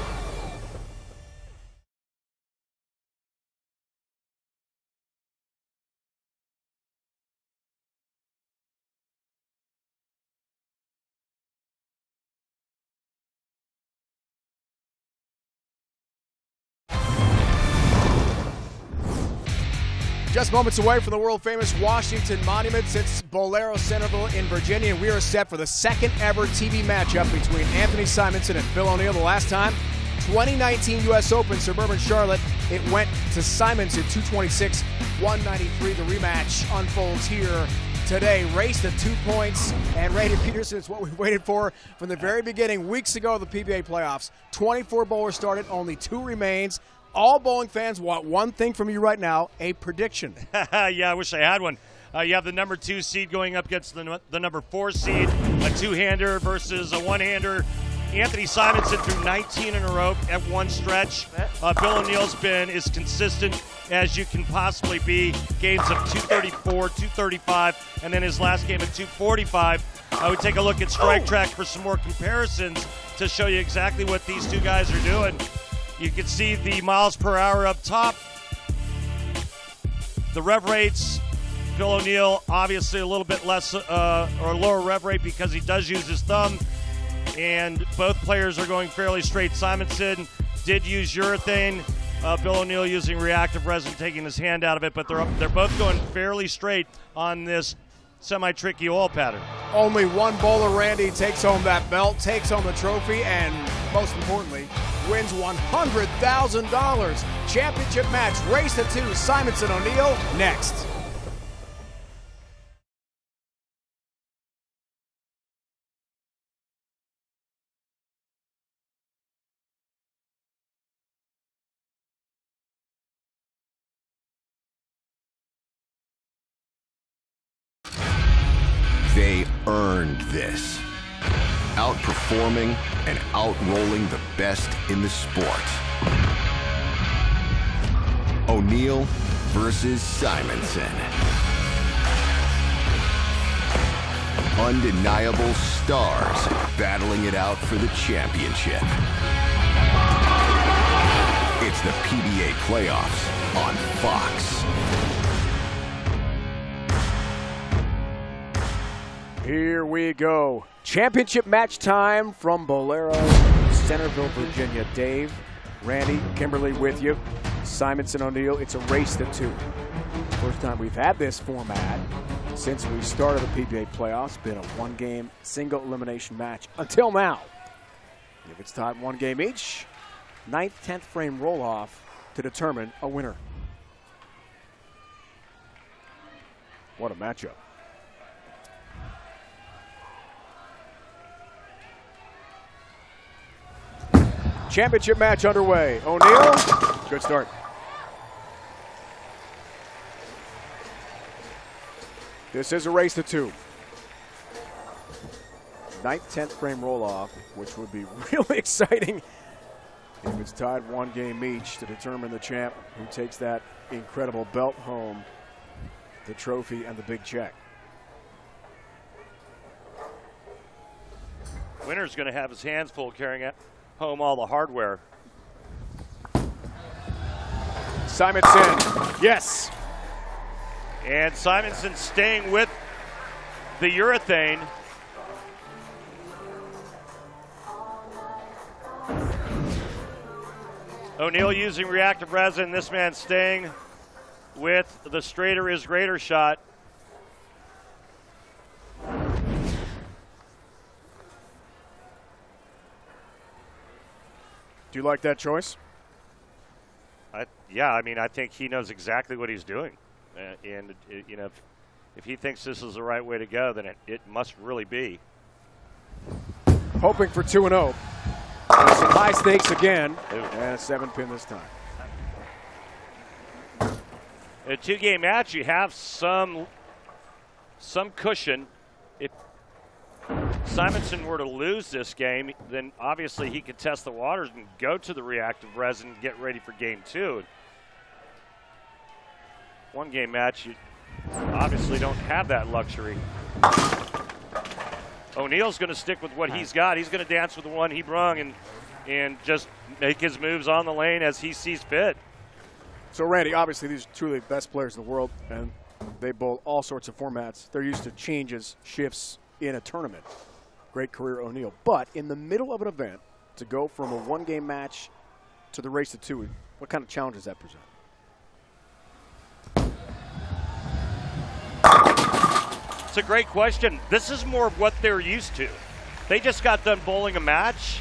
[SPEAKER 3] Just moments away from the world-famous Washington Monument, it's Bowlero Centreville in Virginia, and we are set for the 2nd ever TV matchup between Anthony Simonsen and Bill O'Neill. The last time, 2019 U.S. Open, suburban Charlotte. It went to Simonsen, 226-193. The rematch unfolds here today. Race to 2 points, and Randy Peterson is what we waited for from the very beginning. Weeks ago, the PBA playoffs, 24 bowlers started, only 2 remains. All bowling fans want one thing from you right now, a prediction.
[SPEAKER 4] Yeah, I wish I had one. You have the number 2 seed going up against the number 4 seed, a 2-hander versus a 1-hander. Anthony Simonsen threw 19 in a row at one stretch. Bill O'Neill's been as consistent as you can possibly be. Games of 234, 235, and then his last game at 245. I would take a look at Strike Track for some more comparisons to show you exactly what these two guys are doing. You can see the miles per hour up top. The rev rates, Bill O'Neill obviously a little bit less or lower rev rate because he does use his thumb. And both players are going fairly straight. Simonsen did use urethane. Bill O'Neill using reactive resin, taking his hand out of it, but they're both going fairly straight on this semi-tricky oil pattern.
[SPEAKER 3] Only one bowler, Randy, takes home that belt, takes home the trophy, and most importantly, wins $100,000. Championship match, race to 2, Simonsen O'Neill next.
[SPEAKER 1] They earned this. Outperforming and outrolling the best in the sport. O'Neill versus Simonsen. Undeniable stars battling it out for the championship. It's the PBA Playoffs on Fox.
[SPEAKER 3] Here we go. Championship match time from Bowlero Centreville, Virginia. Dave, Randy, Kimberly with you. Simonsen O'Neill, it's a race to 2. First time we've had this format since we started the PBA playoffs. Been a one-game single elimination match until now. If it's tied 1 game each, 9th, 10th frame roll-off to determine a winner. What a matchup. Championship match underway. O'Neill, good start. This is a race to 2. 9th, 10th frame roll-off, which would be really exciting if it's tied 1 game each to determine the champ who takes that incredible belt home, the trophy, and the big check.
[SPEAKER 4] Winner's going to have his hands full carrying it home all the hardware.
[SPEAKER 3] Simonsen, yes.
[SPEAKER 4] And Simonsen staying with the urethane. O'Neill using reactive resin. This man staying with the straighter is greater shot.
[SPEAKER 3] Do you like that choice?
[SPEAKER 4] Yeah, I mean, I think he knows exactly what he's doing. And you know, if he thinks this is the right way to go, then it must really be.
[SPEAKER 3] Hoping for 2-0. Some high stakes again, and a 7-pin this time.
[SPEAKER 4] In a 2-game match, you have some cushion. If Simonsen were to lose this game, then obviously he could test the waters and go to the reactive resin and get ready for game 2. 1-game match, you obviously don't have that luxury. O'Neill's going to stick with what he's got. He's going to dance with the one he brung and just make his moves on the lane as he sees fit.
[SPEAKER 3] So, Randy, obviously these are truly the best players in the world, and they bowl all sorts of formats. They're used to changes, shifts in a tournament. Great career, O'Neill. But in the middle of an event, to go from a 1-game match to the race to 2, what kind of challenge does that present?
[SPEAKER 4] It's a great question. This is more of what they're used to. They just got done bowling a match.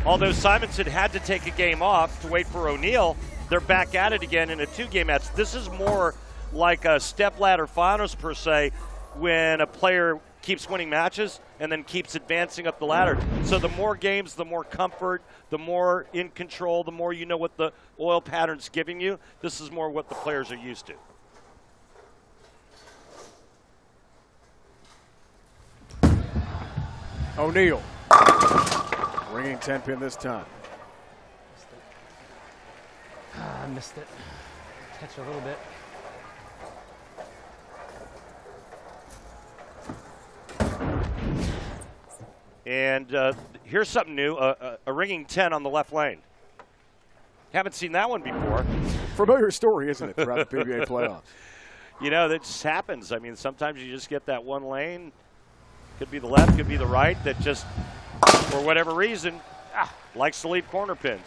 [SPEAKER 4] Although Simonsen had to take a game off to wait for O'Neill, they're back at it again in a 2-game match. This is more like a step-ladder finals, per se, when a player keeps winning matches and then keeps advancing up the ladder. So the more games, the more comfort, the more in control, the more you know what the oil pattern's giving you. This is more what the players are used to.
[SPEAKER 3] O'Neill, ringing 10-pin this time.
[SPEAKER 6] I missed it. Catch a little bit.
[SPEAKER 4] And here's something new, a ringing 10 on the left lane. Haven't seen that one before.
[SPEAKER 3] Familiar story, isn't it, throughout the PBA playoffs?
[SPEAKER 4] You know, that just happens. I mean, sometimes you just get that one lane. Could be the left, could be the right, that just, for whatever reason, likes to leave corner pins.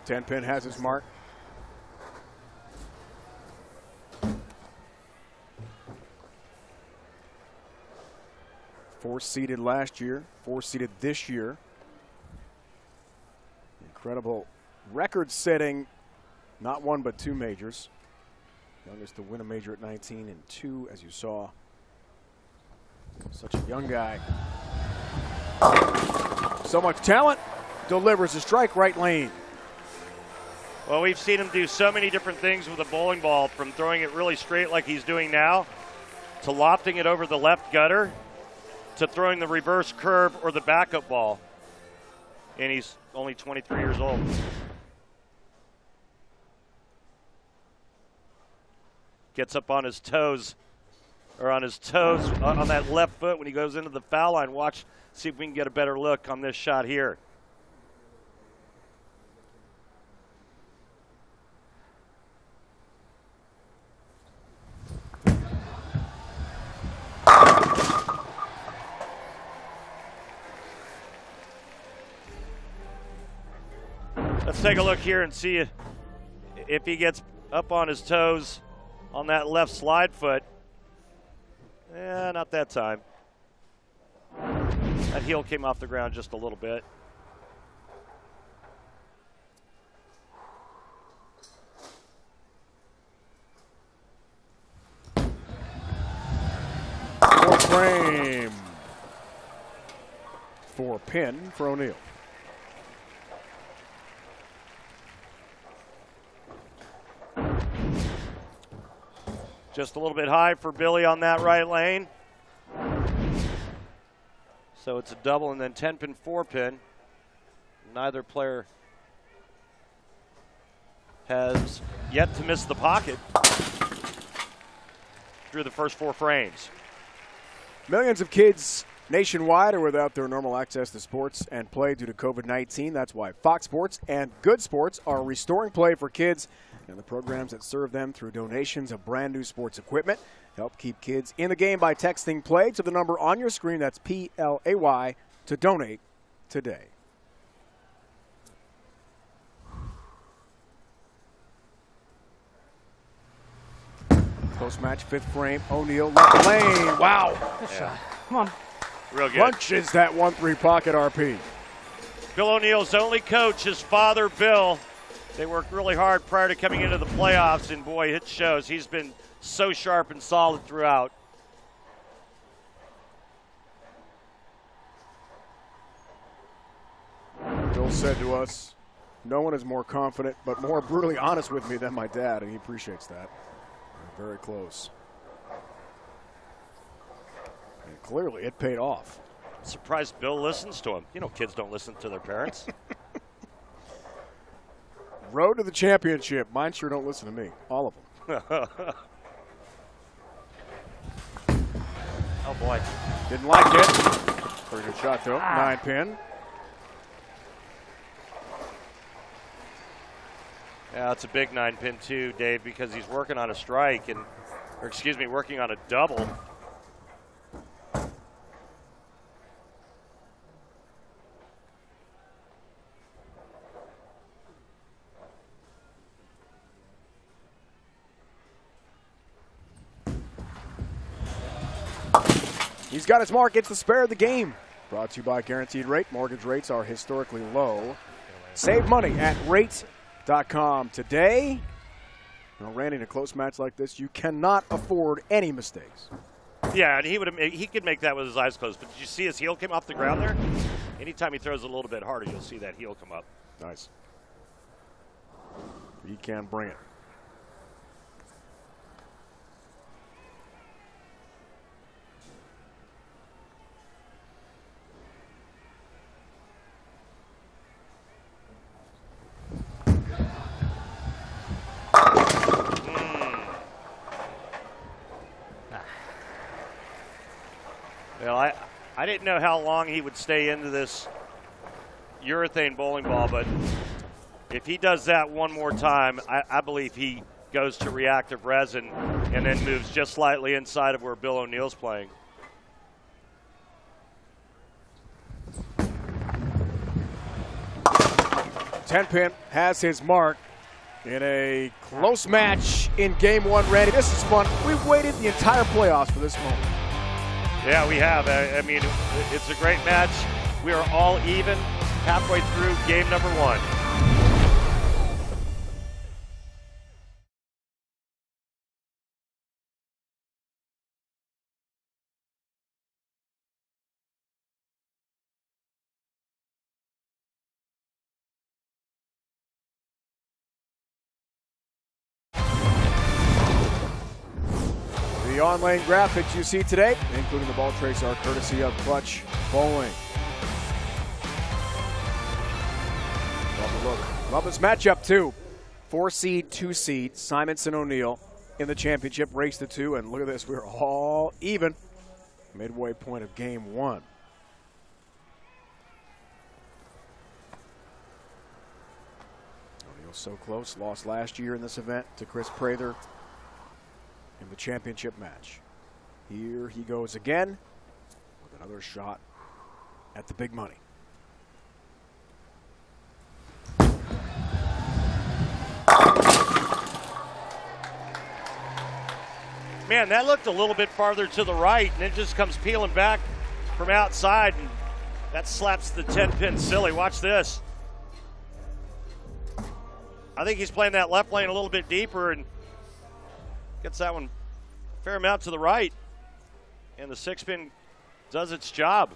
[SPEAKER 3] Ten-pin has his mark. Four-seeded last year, four-seeded this year. Incredible record-setting, not 1 but 2 majors. Youngest to win a major at 19 and 2, as you saw. Such a young guy. So much talent, delivers a strike right lane.
[SPEAKER 4] Well, we've seen him do so many different things with a bowling ball, from throwing it really straight like he's doing now, to lofting it over the left gutter, to throwing the reverse curve or the backup ball. And he's only 23 years old. Gets up on his toes, or on that left foot when he goes into the foul line. Watch, see if we can get a better look on this shot here. Let's take a look here and see if he gets up on his toes on that left slide foot. Yeah, not that time. That heel came off the ground just a little bit.
[SPEAKER 3] frame. 4 pin for O'Neill.
[SPEAKER 4] Just a little bit high for Billy on that right lane. So it's a double and then 10-pin, 4-pin. Neither player has yet to miss the pocket through the first 4 frames.
[SPEAKER 3] Millions of kids nationwide are without their normal access to sports and play due to COVID-19. That's why Fox Sports and Good Sports are restoring play for kids, and the programs that serve them through donations of brand new sports equipment help keep kids in the game by texting PLAY to the number on your screen. That's PLAY to donate today. Close match, 5th frame. O'Neill left lane. Wow.
[SPEAKER 6] Good shot. Come on.
[SPEAKER 4] Real good.
[SPEAKER 3] Punches that 1-3 pocket RP.
[SPEAKER 4] Bill O'Neill's only coach, his father, Bill. They worked really hard prior to coming into the playoffs, and boy, it shows. He's been so sharp and solid throughout.
[SPEAKER 3] Bill said to us, no one is more confident but more brutally honest with me than my dad, and he appreciates that. They're very close. And clearly it paid off.
[SPEAKER 4] I'm surprised Bill listens to him. You know, kids don't listen to their parents.
[SPEAKER 3] Road to the championship. Mine sure don't listen to me. All of them.
[SPEAKER 4] Oh, boy.
[SPEAKER 3] Didn't like it. Pretty good shot, though. 9-pin.
[SPEAKER 4] Yeah, it's a big 9-pin, too, Dave, because he's working on a strike, and, or excuse me, working on a double.
[SPEAKER 3] He's got his mark. It's the spare of the game. Brought to you by Guaranteed Rate. Mortgage rates are historically low. Save money at rate.com today. Now, Randy, in a close match like this, you cannot afford any mistakes.
[SPEAKER 4] Yeah, and he could make that with his eyes closed. But did you see his heel came off the ground there? Anytime he throws a little bit harder, you'll see that heel come up.
[SPEAKER 3] Nice. He can bring it.
[SPEAKER 4] Well, I didn't know how long he would stay into this urethane bowling ball, but if he does that one more time, I believe he goes to reactive resin and then moves just slightly inside of where Bill O'Neill's playing.
[SPEAKER 3] Ten-pin has his mark in a close match in Game 1, Randy. This is fun. We've waited the entire playoffs for this moment.
[SPEAKER 4] Yeah, we have. I mean, it's a great match. We are all even halfway through game number 1.
[SPEAKER 3] The on-lane graphics you see today, including the ball trace, are courtesy of Clutch Bowling. Love this matchup, too. 4-seed, 2-seed, Simonsen and O'Neill in the championship race to 2. And look at this, we're all even. Midway point of Game 1. O'Neill so close, lost last year in this event to Chris Prather in the championship match. Here he goes again with another shot at the big money.
[SPEAKER 4] Man, that looked a little bit farther to the right, and it just comes peeling back from outside, and that slaps the 10-pin silly. Watch this. I think he's playing that left lane a little bit deeper and gets that one a fair amount to the right. And the 6-pin does its job,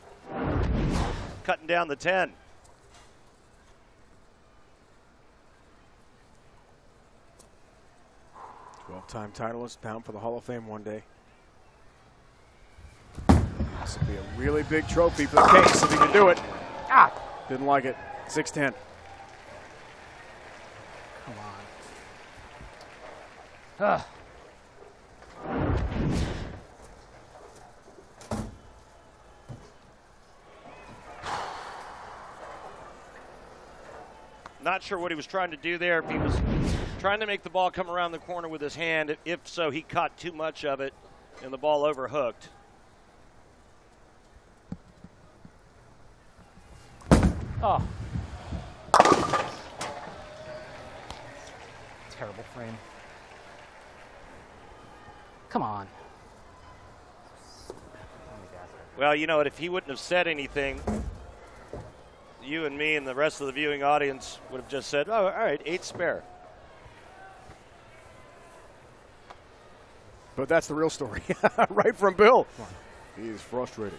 [SPEAKER 4] cutting down the 10.
[SPEAKER 3] Time titleist, bound for the Hall of Fame one day. This would be a really big trophy for the case if he can do it. Ah, didn't like it. 6-10.
[SPEAKER 6] Come on.
[SPEAKER 4] Not sure what he was trying to do there. If he was trying to make the ball come around the corner with his hand. If so, he caught too much of it, and the ball overhooked.
[SPEAKER 6] Oh. Terrible frame. Come on.
[SPEAKER 4] Well, you know what? If he wouldn't have said anything, you and me and the rest of the viewing audience would have just said, oh, all right, 8 spare.
[SPEAKER 3] But that's the real story. Right from Bill. He is frustrated.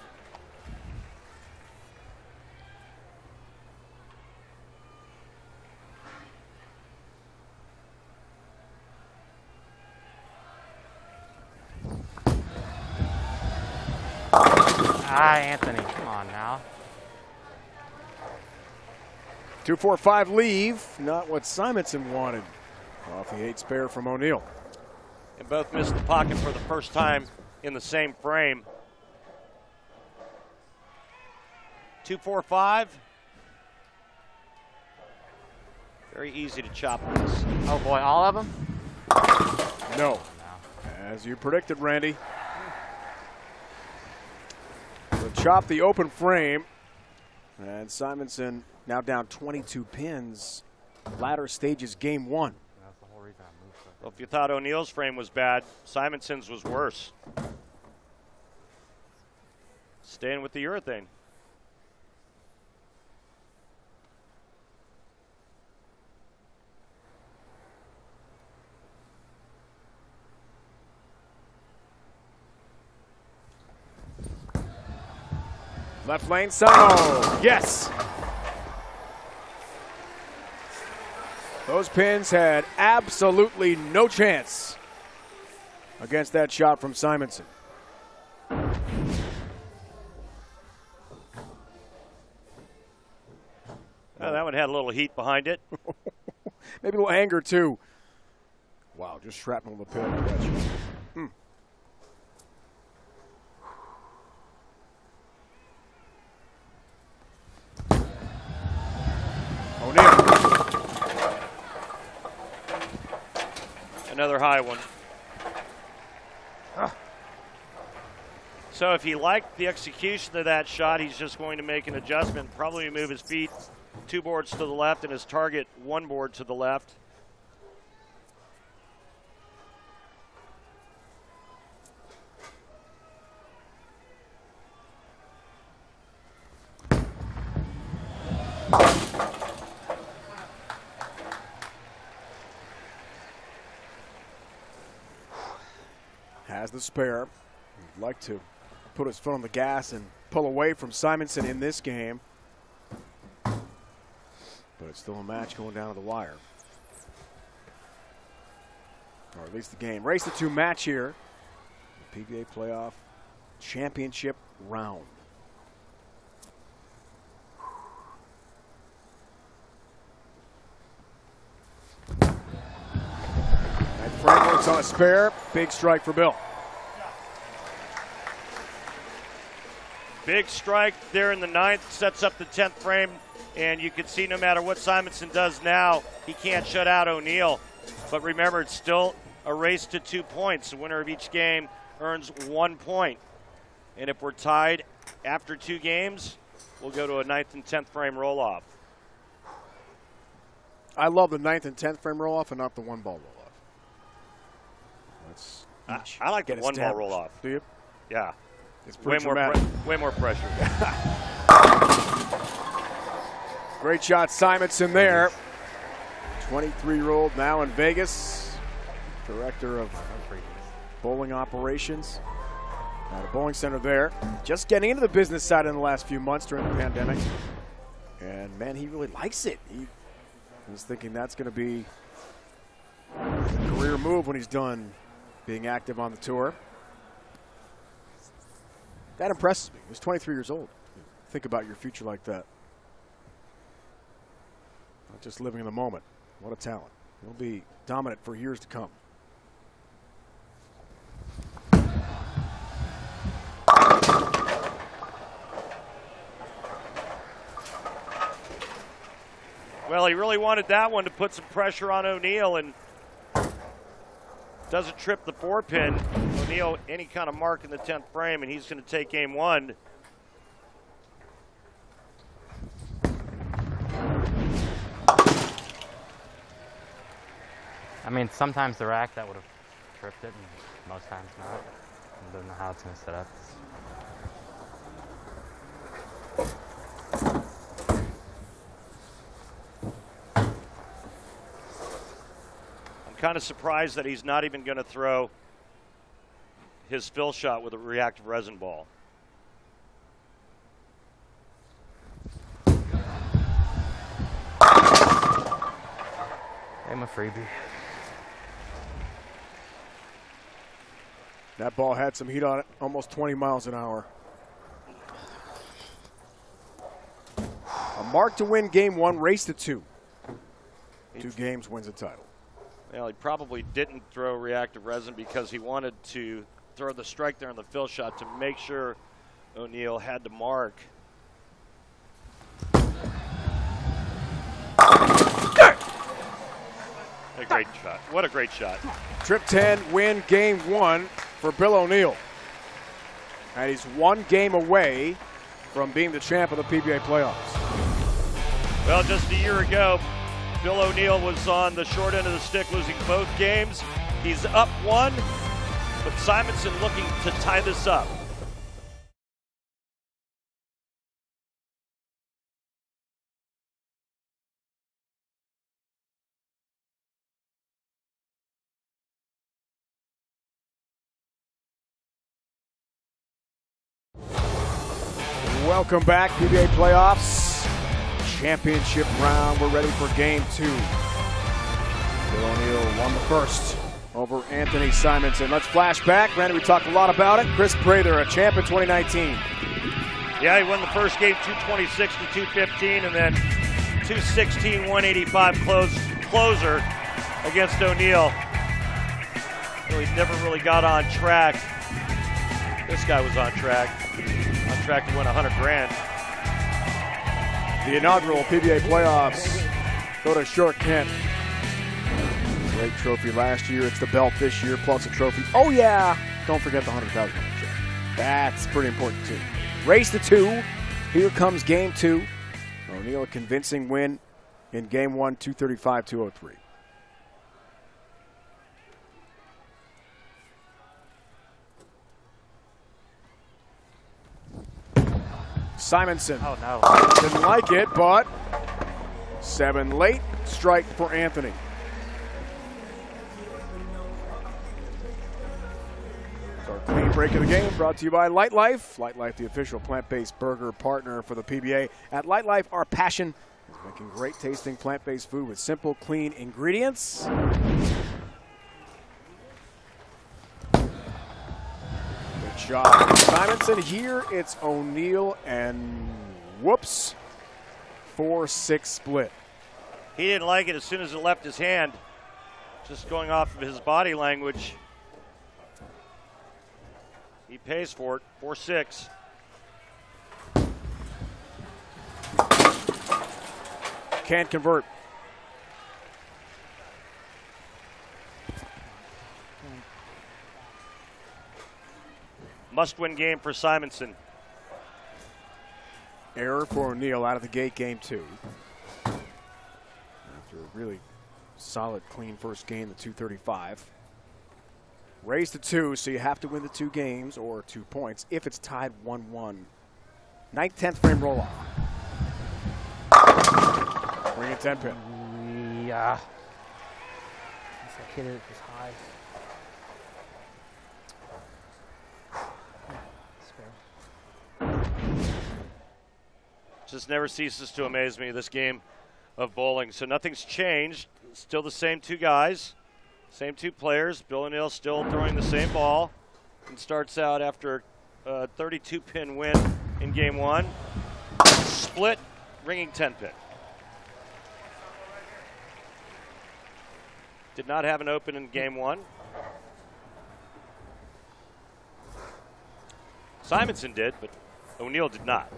[SPEAKER 7] Anthony, come on now.
[SPEAKER 3] 2-4-5 leave, not what Simonsen wanted. Off the 8 spare from O'Neill.
[SPEAKER 4] And both missed the pocket for the first time in the same frame. 2-4-5. Very easy to chop this.
[SPEAKER 7] Oh boy, all of them?
[SPEAKER 3] No. As you predicted, Randy. So chop the open frame. And Simonsen now down 22 pins. Latter stages, game 1.
[SPEAKER 7] That's the whole reason I moved.
[SPEAKER 4] Well, if you thought O'Neill's frame was bad, Simonsen's was worse. Staying with the urethane.
[SPEAKER 3] Left lane, Samo. Yes. Those pins had absolutely no chance against that shot from Simonsen.
[SPEAKER 4] That one had a little heat behind it.
[SPEAKER 3] Maybe a little anger, too. Wow, just shrapnel the pin. O'Neill.
[SPEAKER 4] Another high one. So if he liked the execution of that shot, he's just going to make an adjustment, probably move his feet 2 boards to the left and his target 1 board to the left.
[SPEAKER 3] Has the spare. He'd like to put his foot on the gas and pull away from Simonsen in this game. But it's still a match going down to the wire. Or at least the game. Race to 2 match here. The PBA Playoff Championship round. That framework's on a spare. Big strike for Bill.
[SPEAKER 4] Big strike there in the 9th, sets up the 10th frame, and you can see no matter what Simonsen does now, he can't shut out O'Neill. But remember, it's still a race to 2 points. The winner of each game earns 1 point. And if we're tied after 2 games, we'll go to a 9th and 10th frame roll-off.
[SPEAKER 3] I love the 9th and 10th frame roll-off and not the 1-ball roll-off.
[SPEAKER 4] I like the 1-ball roll-off.
[SPEAKER 3] Do you?
[SPEAKER 4] Yeah.
[SPEAKER 3] It's
[SPEAKER 4] way more pressure.
[SPEAKER 3] Great shot, Simonsen there. 23-year-old now in Vegas, director of bowling operations. At a bowling center there. Just getting into the business side in the last few months during the pandemic. And, man, he really likes it. He was thinking that's going to be a career move when he's done being active on the tour. That impresses me. He's 23 years old. Think about your future like that. Not just living in the moment. What a talent. He'll be dominant for years to come.
[SPEAKER 4] Well, he really wanted that one to put some pressure on O'Neill and doesn't trip the 4-pin. O'Neill, any kind of mark in the 10th frame, and he's going to take game 1.
[SPEAKER 9] I mean, sometimes the rack that would have tripped it, and most times not. I don't know how it's going to set up.
[SPEAKER 4] Kind of surprised that he's not even going to throw his fill shot with a reactive resin ball.
[SPEAKER 9] I'm a freebie.
[SPEAKER 3] That ball had some heat on it, almost 20 miles an hour. A mark to win game 1, race to 2. 2 games wins the title.
[SPEAKER 4] Well, he probably didn't throw reactive resin because he wanted to throw the strike there on the fill shot to make sure O'Neill had to mark. A great shot. What a great shot.
[SPEAKER 3] Trip 10, win game 1 for Bill O'Neill. And he's 1 game away from being the champ of the PBA playoffs.
[SPEAKER 4] Well, just a year ago, Bill O'Neill was on the short end of the stick, losing both games. He's up 1, but Simonsen looking to tie this up.
[SPEAKER 3] Welcome back, PBA Playoffs. Championship round. We're ready for game 2. Bill O'Neill won the first over Anthony Simonsen. Let's flash back. Granted, we talked a lot about it. Chris Prather, a champ in 2019.
[SPEAKER 4] Yeah, he won the first game 226 to 215, and then 216, 185 closer against O'Neill. Really never really got on track. This guy was on track to win 100 grand.
[SPEAKER 3] The inaugural PBA Playoffs go to Short Kent. Great trophy last year. It's the belt this year, plus a trophy. Oh, yeah. Don't forget the $100,000 check. That's pretty important, too. Race to 2. Here comes game 2. O'Neill a convincing win in game 1, 235-203. Simonsen.
[SPEAKER 9] Oh, no.
[SPEAKER 3] Didn't like it, but 7 late. Strike for Anthony. So our clean break of the game brought to you by Light Life. Light Life, the official plant-based burger partner for the PBA. At Light Life, our passion is making great tasting plant-based food with simple, clean ingredients. Shot. Simonsen here. It's O'Neill and whoops. 4-6 split.
[SPEAKER 4] He didn't like it as soon as it left his hand. Just going off of his body language. He pays for it. 4-6.
[SPEAKER 3] Can't convert.
[SPEAKER 4] Must-win game for Simonsen.
[SPEAKER 3] Error for O'Neill out of the gate, game 2. After a really solid, clean first game, the 235. Raise to 2, so you have to win the 2 games or 2 points if it's tied 1-1. 9th, 10th frame roll-off. Bring it 10 pin.
[SPEAKER 10] Yeah. I hit it as high.
[SPEAKER 4] Just never ceases to amaze me, this game of bowling. So nothing's changed. Still the same two guys, same two players. Bill O'Neill still throwing the same ball and starts out after a 32-pin win in game 1. Split, ringing 10-pin. Did not have an open in game 1. Simonsen did, but O'Neill did not.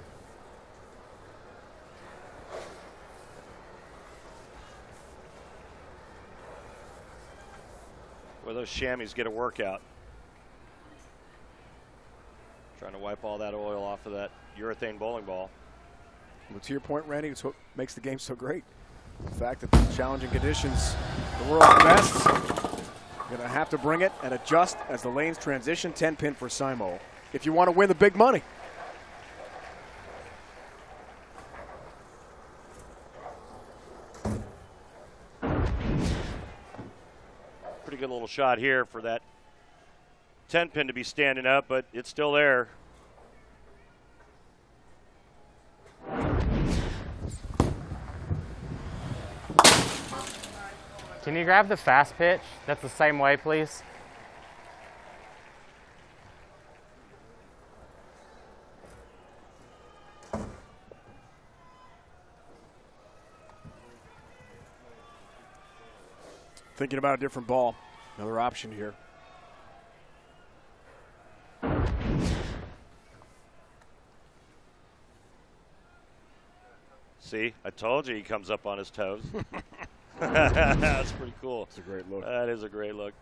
[SPEAKER 4] Where those chamois get a workout. Trying to wipe all that oil off of that urethane bowling ball.
[SPEAKER 3] Well, to your point, Randy, it's what makes the game so great. The fact that the challenging conditions, the world's best, going to have to bring it and adjust as the lanes transition. 10-pin for Simo if you want to win the big money.
[SPEAKER 4] Pretty good little shot here for that 10-pin to be standing up, but it's still there.
[SPEAKER 9] Can you grab the fast pitch? That's the same way, please.
[SPEAKER 3] Thinking about a different ball. Another option here.
[SPEAKER 4] See, I told you he comes up on his toes. That's pretty cool.
[SPEAKER 3] It's a great look.
[SPEAKER 4] That is a great look.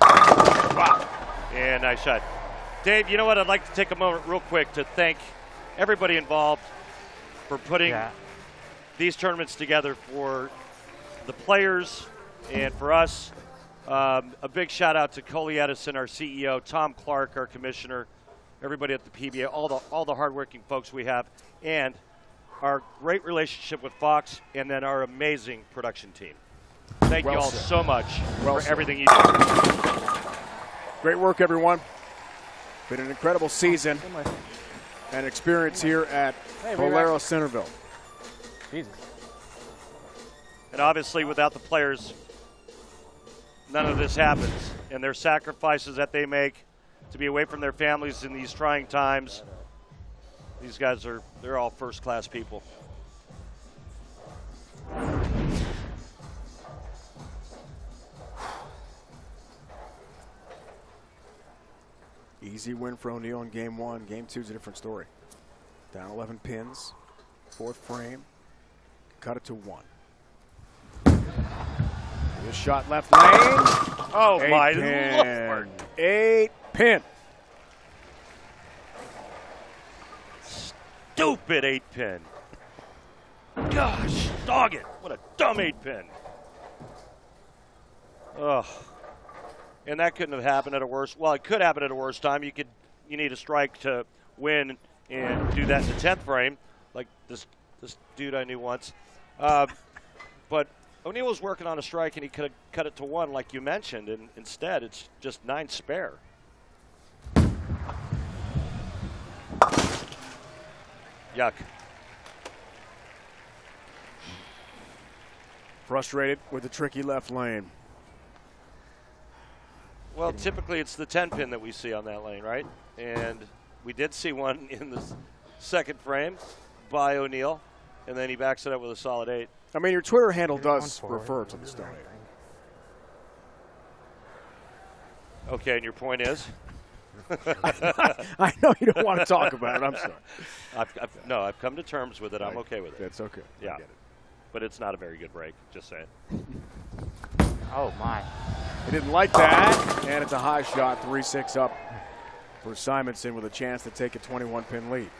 [SPEAKER 4] Wow. And nice shot. Dave, you know what? I'd like to take a moment real quick to thank everybody involved for putting these tournaments together, for the players and for us. A big shout out to Coley Edison, our CEO, Tom Clark, our commissioner, everybody at the PBA, all the hardworking folks we have, and our great relationship with Fox, and then our amazing production team. Thank you all so much for everything you do.
[SPEAKER 3] Great work, everyone. Been an incredible season and experience here at Bowlero Centreville.
[SPEAKER 9] Jesus.
[SPEAKER 4] And obviously, without the players, none of this happens. And their sacrifices that they make to be away from their families in these trying times, these guys they're all first-class people.
[SPEAKER 3] Easy win for O'Neill in game 1. Game 2 is a different story. Down 11 pins, 4th frame, cut it to 1. This shot left lane.
[SPEAKER 4] Oh, my Lord.
[SPEAKER 3] 8-pin.
[SPEAKER 4] Stupid 8-pin. Gosh, dog it. What a dumb 8-pin. Ugh. And that couldn't have happened at a worse. Well, it could happen at a worse time. You need a strike to win and do that in the 10th frame, like this dude I knew once. But O'Neill was working on a strike, and he could have cut it to 1, like you mentioned, and instead it's just 9 spare. Yuck.
[SPEAKER 3] Frustrated with the tricky left lane.
[SPEAKER 4] Well, typically it's the 10-pin that we see on that lane, right? And we did see one in the 2nd frame by O'Neill, and then he backs it up with a solid 8.
[SPEAKER 3] I mean, your Twitter handle does refer to the stone 8.
[SPEAKER 4] Okay, and your point is?
[SPEAKER 3] I know you don't want to talk about it. I'm sorry.
[SPEAKER 4] I've come to terms with it. I'm okay with it.
[SPEAKER 3] That's okay.
[SPEAKER 4] Yeah. But it's not a very good break, just saying.
[SPEAKER 9] Oh, my.
[SPEAKER 3] He didn't like that, and it's a high shot, 3-6 up for Simonsen with a chance to take a 21-pin lead.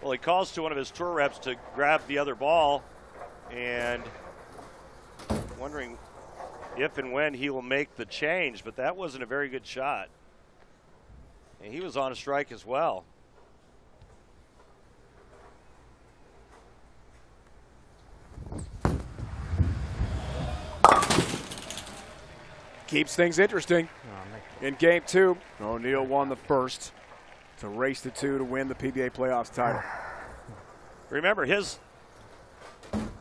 [SPEAKER 4] Well, he calls to one of his tour reps to grab the other ball, and wondering if and when he will make the change, but that wasn't a very good shot. And he was on a strike as well.
[SPEAKER 3] Keeps things interesting. In game 2, O'Neill won the first. to race to 2 to win the PBA Playoffs title.
[SPEAKER 4] Remember, his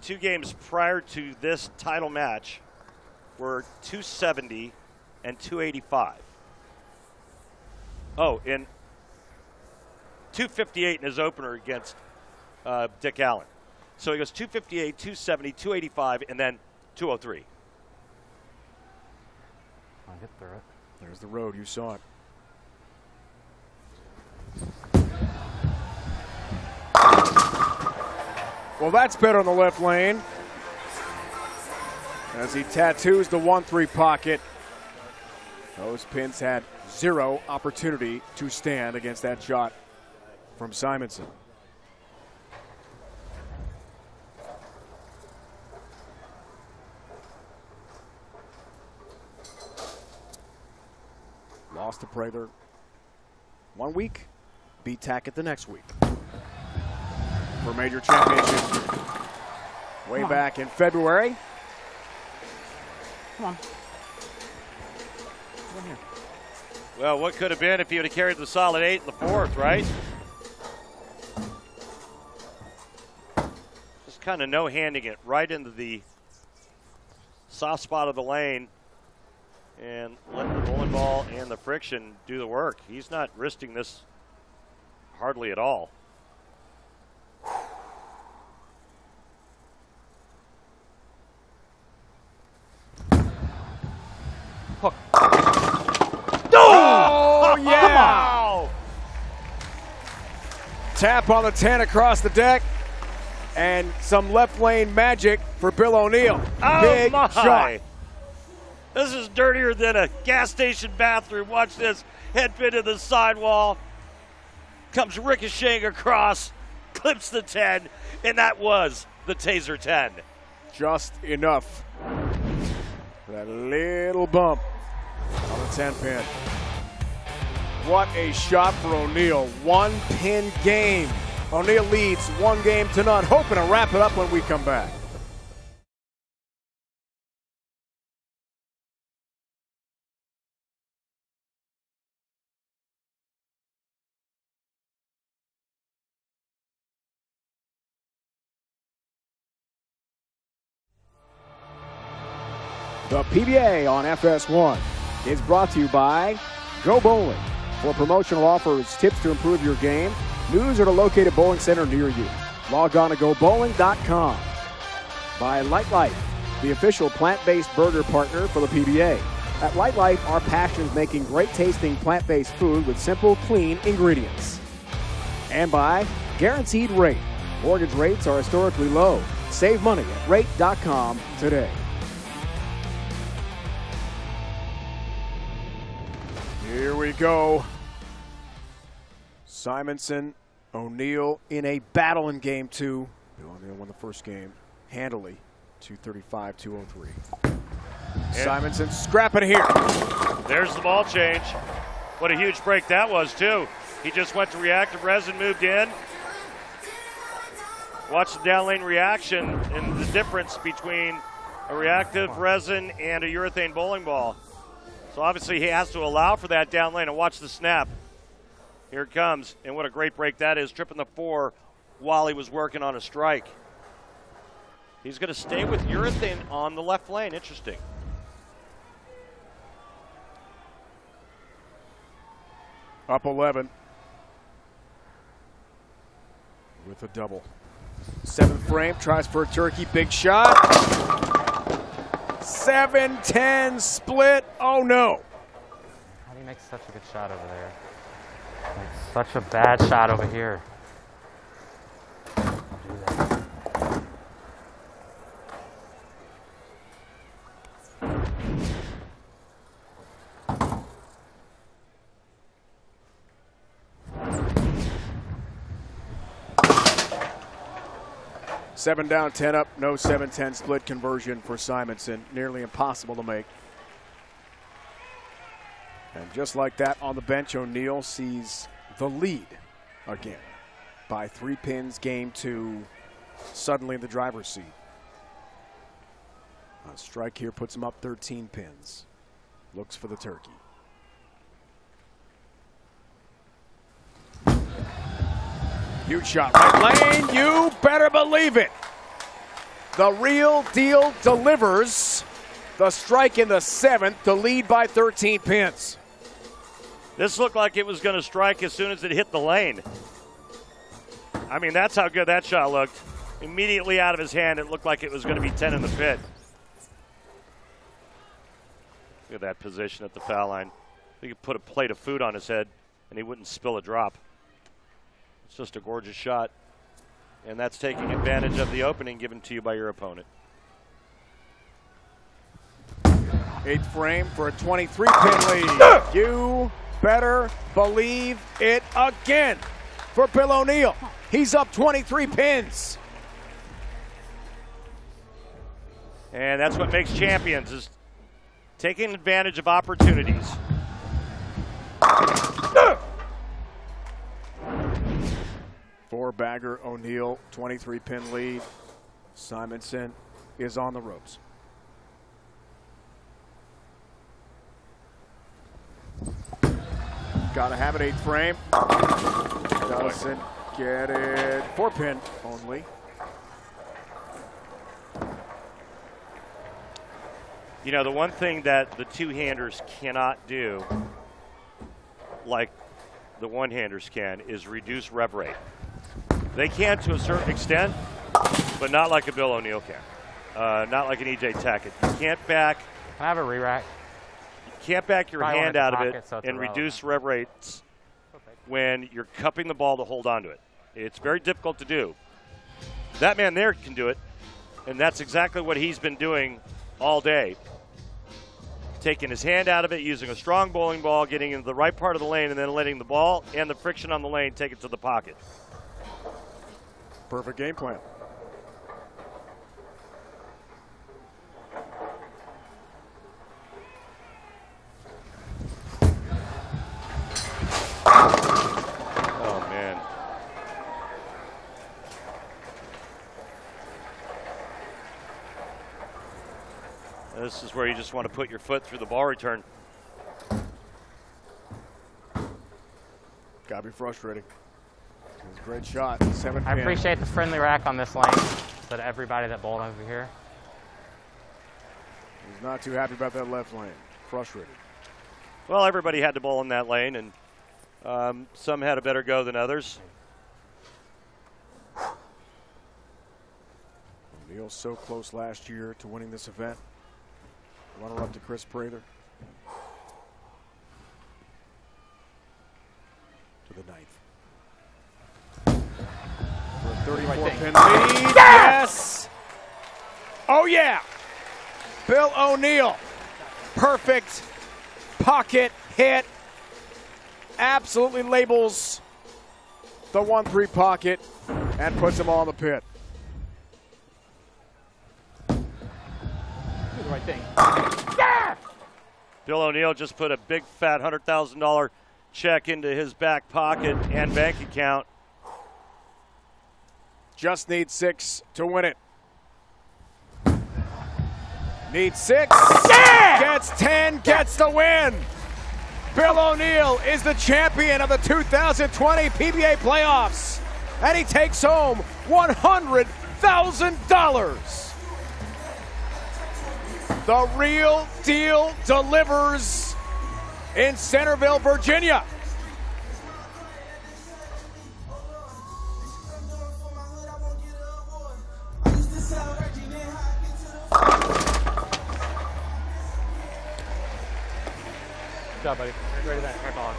[SPEAKER 4] 2 games prior to this title match were 270 and 285. Oh, and 258 in his opener against Dick Allen. So he goes 258, 270, 285, and then 203.
[SPEAKER 9] I'll get through it.
[SPEAKER 3] There's the road. You saw it. Well, that's better on the left lane as he tattoos the 1-3 pocket. Those pins had 0 opportunity to stand against that shot from Simonsen. Lost to Prather 1 week, beat Tackett the next week. For major championship way back in February.
[SPEAKER 9] Come on. Come here.
[SPEAKER 4] Well, what could have been if he would have carried the solid 8 in the 4th, right? Just kind of no-handing it right into the soft spot of the lane and let the bowling ball and the friction do the work. He's not risking this hardly at all.
[SPEAKER 9] Hook.
[SPEAKER 3] Oh, yeah!
[SPEAKER 4] Wow.
[SPEAKER 3] Tap on the 10 across the deck. And some left lane magic for Bill O'Neill.
[SPEAKER 4] Oh,
[SPEAKER 3] Big
[SPEAKER 4] my.
[SPEAKER 3] shot.
[SPEAKER 4] This is dirtier than a gas station bathroom. Watch this. Head pin to the sidewall. Comes ricocheting across. Clips the 10. And that was the Taser 10.
[SPEAKER 3] Just enough for that little bump on the 10 pin. What a shot for O'Neill. 1-pin game. O'Neill leads 1 game to none. Hoping to wrap it up when we come back. The PBA on FS1 is brought to you by Go Bowling. For promotional offers, tips to improve your game, news or to locate a bowling center near you. Log on to gobowling.com. By Light Life, the official plant-based burger partner for the PBA. At Light Life, our passion is making great tasting plant-based food with simple, clean ingredients. And by Guaranteed Rate. Mortgage rates are historically low. Save money at rate.com today. Here we go. Simonsen, O'Neill in a battle in game 2. Bill O'Neill won the first game handily, 235-203. Simonsen scrapping here.
[SPEAKER 4] There's the ball change. What a huge break that was, too. He just went to reactive resin, moved in. Watch the down lane reaction and the difference between a reactive resin and a urethane bowling ball. So obviously he has to allow for that down lane, and watch the snap. Here it comes, and what a great break that is, tripping the 4 while he was working on a strike. He's going to stay with urethane on the left lane. Interesting.
[SPEAKER 3] Up 11 with a double. 7th frame, tries for a turkey, big shot. 7-10 split. Oh no.
[SPEAKER 9] How do you make such a good shot over there? Like such a bad shot over here. I'll do that.
[SPEAKER 3] Seven down, 10 up, no 7-10 split conversion for Simonsen. Nearly impossible to make. And just like that on the bench, O'Neill sees the lead again by 3 pins, game 2, suddenly in the driver's seat. A strike here puts him up 13 pins. Looks for the turkey. Huge shot, right lane, you better believe it. The real deal delivers. The strike in the 7th to lead by 13 pins.
[SPEAKER 4] This looked like it was going to strike as soon as it hit the lane. I mean, that's how good that shot looked. Immediately out of his hand, it looked like it was going to be 10 in the pit. Look at that position at the foul line. We could put a plate of food on his head and he wouldn't spill a drop. It's just a gorgeous shot. And that's taking advantage of the opening given to you by your opponent.
[SPEAKER 3] 8th frame for a 23-pin lead. You better believe it again for Bill O'Neill. He's up 23 pins.
[SPEAKER 4] And that's what makes champions, is taking advantage of opportunities.
[SPEAKER 3] Four-bagger O'Neill, 23-pin lead. Simonsen is on the ropes. Gotta have it, 8th frame. Doesn't get it. 4-pin only.
[SPEAKER 4] You know, the one thing that the two-handers cannot do, like the one-handers can, is reduce rev rate. They can to a certain extent, but not like a Bill O'Neill can. Not like an EJ Tackett. You can't back.
[SPEAKER 9] Can I have a re-rack?
[SPEAKER 4] You can't back your
[SPEAKER 9] Probably
[SPEAKER 4] hand out of it
[SPEAKER 9] pocket, so
[SPEAKER 4] and reduce rev rates when you're cupping the ball to hold on to it. It's very difficult to do. That man there can do it, and that's exactly what he's been doing all day. Taking his hand out of it, using a strong bowling ball, getting into the right part of the lane, and then letting the ball and the friction on the lane take it to the pocket.
[SPEAKER 3] Perfect game plan.
[SPEAKER 4] Oh, man. This is where you just want to put your foot through the ball return.
[SPEAKER 3] Gotta be frustrating. It was a great shot. 7 pin.
[SPEAKER 9] I appreciate the friendly rack on this lane, so to everybody that bowled over here.
[SPEAKER 3] He's not too happy about that left lane. Frustrated.
[SPEAKER 4] Well, everybody had to bowl in that lane, and some had a better go than others.
[SPEAKER 3] O'Neill so close last year to winning this event. Runner up to Chris Prather. To the 9th. For a 34-pin lead. Yes! Oh, yeah! Bill O'Neill. Perfect pocket hit. Absolutely labels the 1-3 pocket and puts them all in the pit.
[SPEAKER 10] Do the right thing.
[SPEAKER 4] Bill O'Neill just put a big fat $100,000 check into his back pocket and bank account.
[SPEAKER 3] Just needs 6 to win it. Needs 6. Yeah! Gets 10, gets the win. Bill O'Neill is the champion of the 2020 PBA Playoffs. And he takes home $100,000. The real deal delivers in Centreville, Virginia.
[SPEAKER 9] Good job, buddy. Ready to that. Right ball.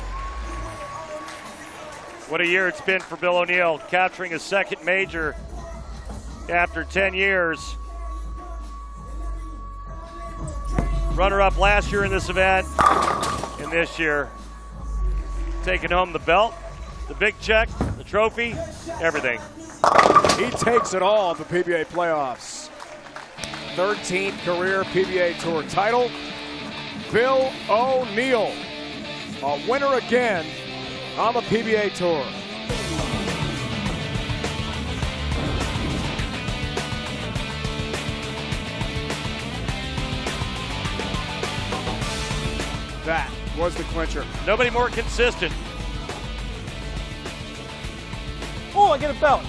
[SPEAKER 4] What a year it's been for Bill O'Neill, capturing his second major after 10 years. Runner-up last year in this event, and this year taking home the belt, the big check, the trophy, everything.
[SPEAKER 3] He takes it all at the PBA Playoffs. 13th career PBA Tour title. Bill O'Neill, a winner again on the PBA Tour. That was the clincher.
[SPEAKER 4] Nobody more consistent.
[SPEAKER 10] Oh,
[SPEAKER 6] belt, get a belt.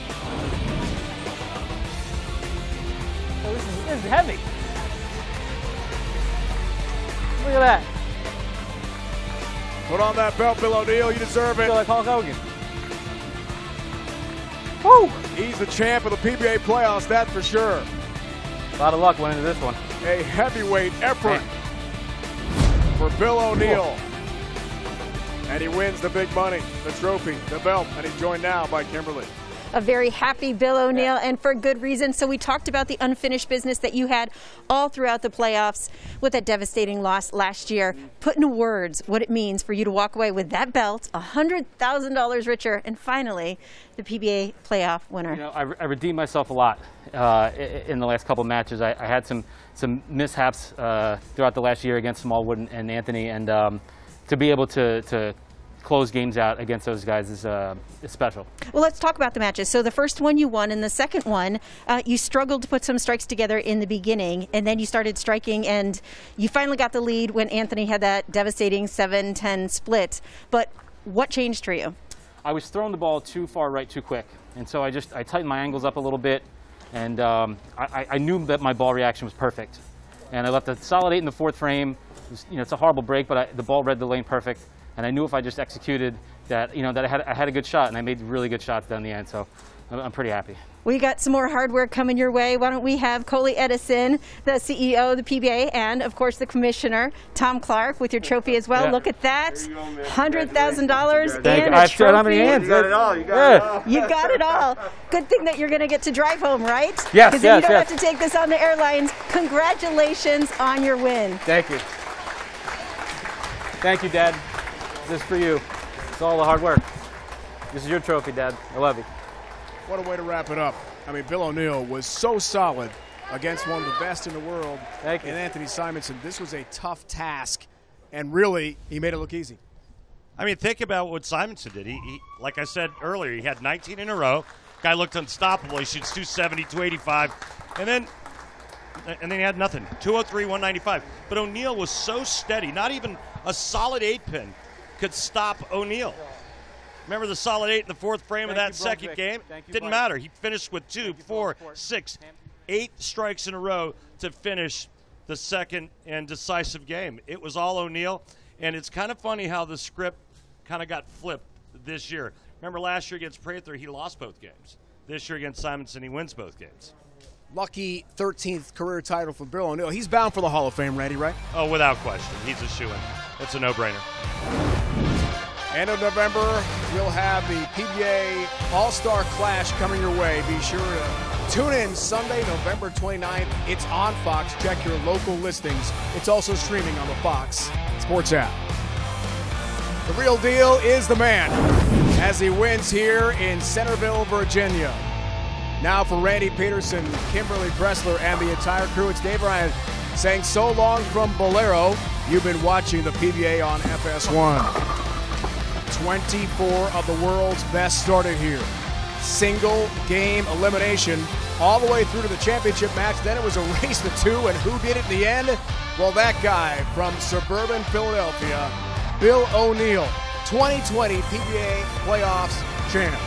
[SPEAKER 6] Oh, this is heavy. Look at that.
[SPEAKER 3] Put on that belt, Bill O'Neill. You deserve
[SPEAKER 6] I
[SPEAKER 3] it.
[SPEAKER 6] feel like Hulk Hogan. Woo!
[SPEAKER 3] He's the champ of the PBA playoffs, that's for sure.
[SPEAKER 7] A lot of luck went into this one.
[SPEAKER 3] A heavyweight effort for Bill O'Neill. And he wins the big money, the trophy, the belt, and he's joined now by Kimberly.
[SPEAKER 5] A very happy Bill O'Neill, and for good reason. So we talked about the unfinished business that you had all throughout the playoffs with that devastating loss last year. Put into words what it means for you to walk away with that belt, $100,000 richer, and finally the PBA playoff winner.
[SPEAKER 7] You know, I redeemed myself a lot in the last couple of matches. I had some mishaps throughout the last year against Smallwood and Anthony, and to be able to close games out against those guys is special.
[SPEAKER 5] Well, let's talk about the matches. So the first one you won, and the second one you struggled to put some strikes together in the beginning, and then you started striking, and you finally got the lead when Anthony had that devastating 7-10 split. But what changed for you?
[SPEAKER 7] I was throwing the ball too far right too quick, and so I tightened my angles up a little bit, and I knew that my ball reaction was perfect, and I left a solid 8 in the fourth frame. It was, it's a horrible break, but the ball read the lane perfect. And I knew if I just executed that, that I had a good shot, and I made really good shots down the end. So I'm pretty happy.
[SPEAKER 5] We got some more hard work coming your way. Why don't we have Coley Edison, the CEO of the PBA, and of course the commissioner, Tom Clark, with your trophy as well. Yeah. Look at that, $100,000 and a trophy.
[SPEAKER 7] How many hands?
[SPEAKER 10] You got it all. You got it all.
[SPEAKER 5] You got it all. Good thing that you're going to get to drive home, right?
[SPEAKER 7] Yes.
[SPEAKER 5] Because then you don't have to take this on the airlines. Congratulations on your win.
[SPEAKER 7] Thank you. Thank you, Dad. This is for you. It's all the hard work. This is your trophy, Dad. I love you.
[SPEAKER 3] What a way to wrap it up. I mean, Bill O'Neill was so solid against one of the best in the world.
[SPEAKER 7] Thank you.
[SPEAKER 3] And Anthony Simonsen. This was a tough task, and really, he made it look easy.
[SPEAKER 4] I mean, think about what Simonsen did. He like I said earlier, he had 19 in a row. Guy looked unstoppable. He shoots 270, 285, and then he had nothing. 203, 195. But O'Neill was so steady. Not even a solid 8-pin could stop O'Neill. Remember the solid 8 in the fourth frame of that second game? Didn't matter. He finished with 2, 4, 6, 8 strikes in a row to finish the second and decisive game. It was all O'Neill, and it's kind of funny how the script kind of got flipped this year. Remember last year against Prather, he lost both games. This year against Simonsen, he wins both games.
[SPEAKER 3] Lucky 13th career title for Bill O'Neill. He's bound for the Hall of Fame, Randy, right?
[SPEAKER 4] Oh, without question. He's a shoo-in. It's a no-brainer.
[SPEAKER 3] End of November, we'll have the PBA All-Star Clash coming your way. Be sure to tune in Sunday, November 29th. It's on Fox. Check your local listings. It's also streaming on the Fox Sports app. The real deal is the man as he wins here in Centreville, Virginia. Now for Randy Peterson, Kimberly Pressler, and the entire crew, it's Dave Ryan saying so long from Bowlero. You've been watching the PBA on FS1. 24 of the world's best started here. Single game elimination all the way through to the championship match. Then it was a race to 2, and who did it in the end? Well, that guy from suburban Philadelphia, Bill O'Neill, 2020 PBA Playoffs champ.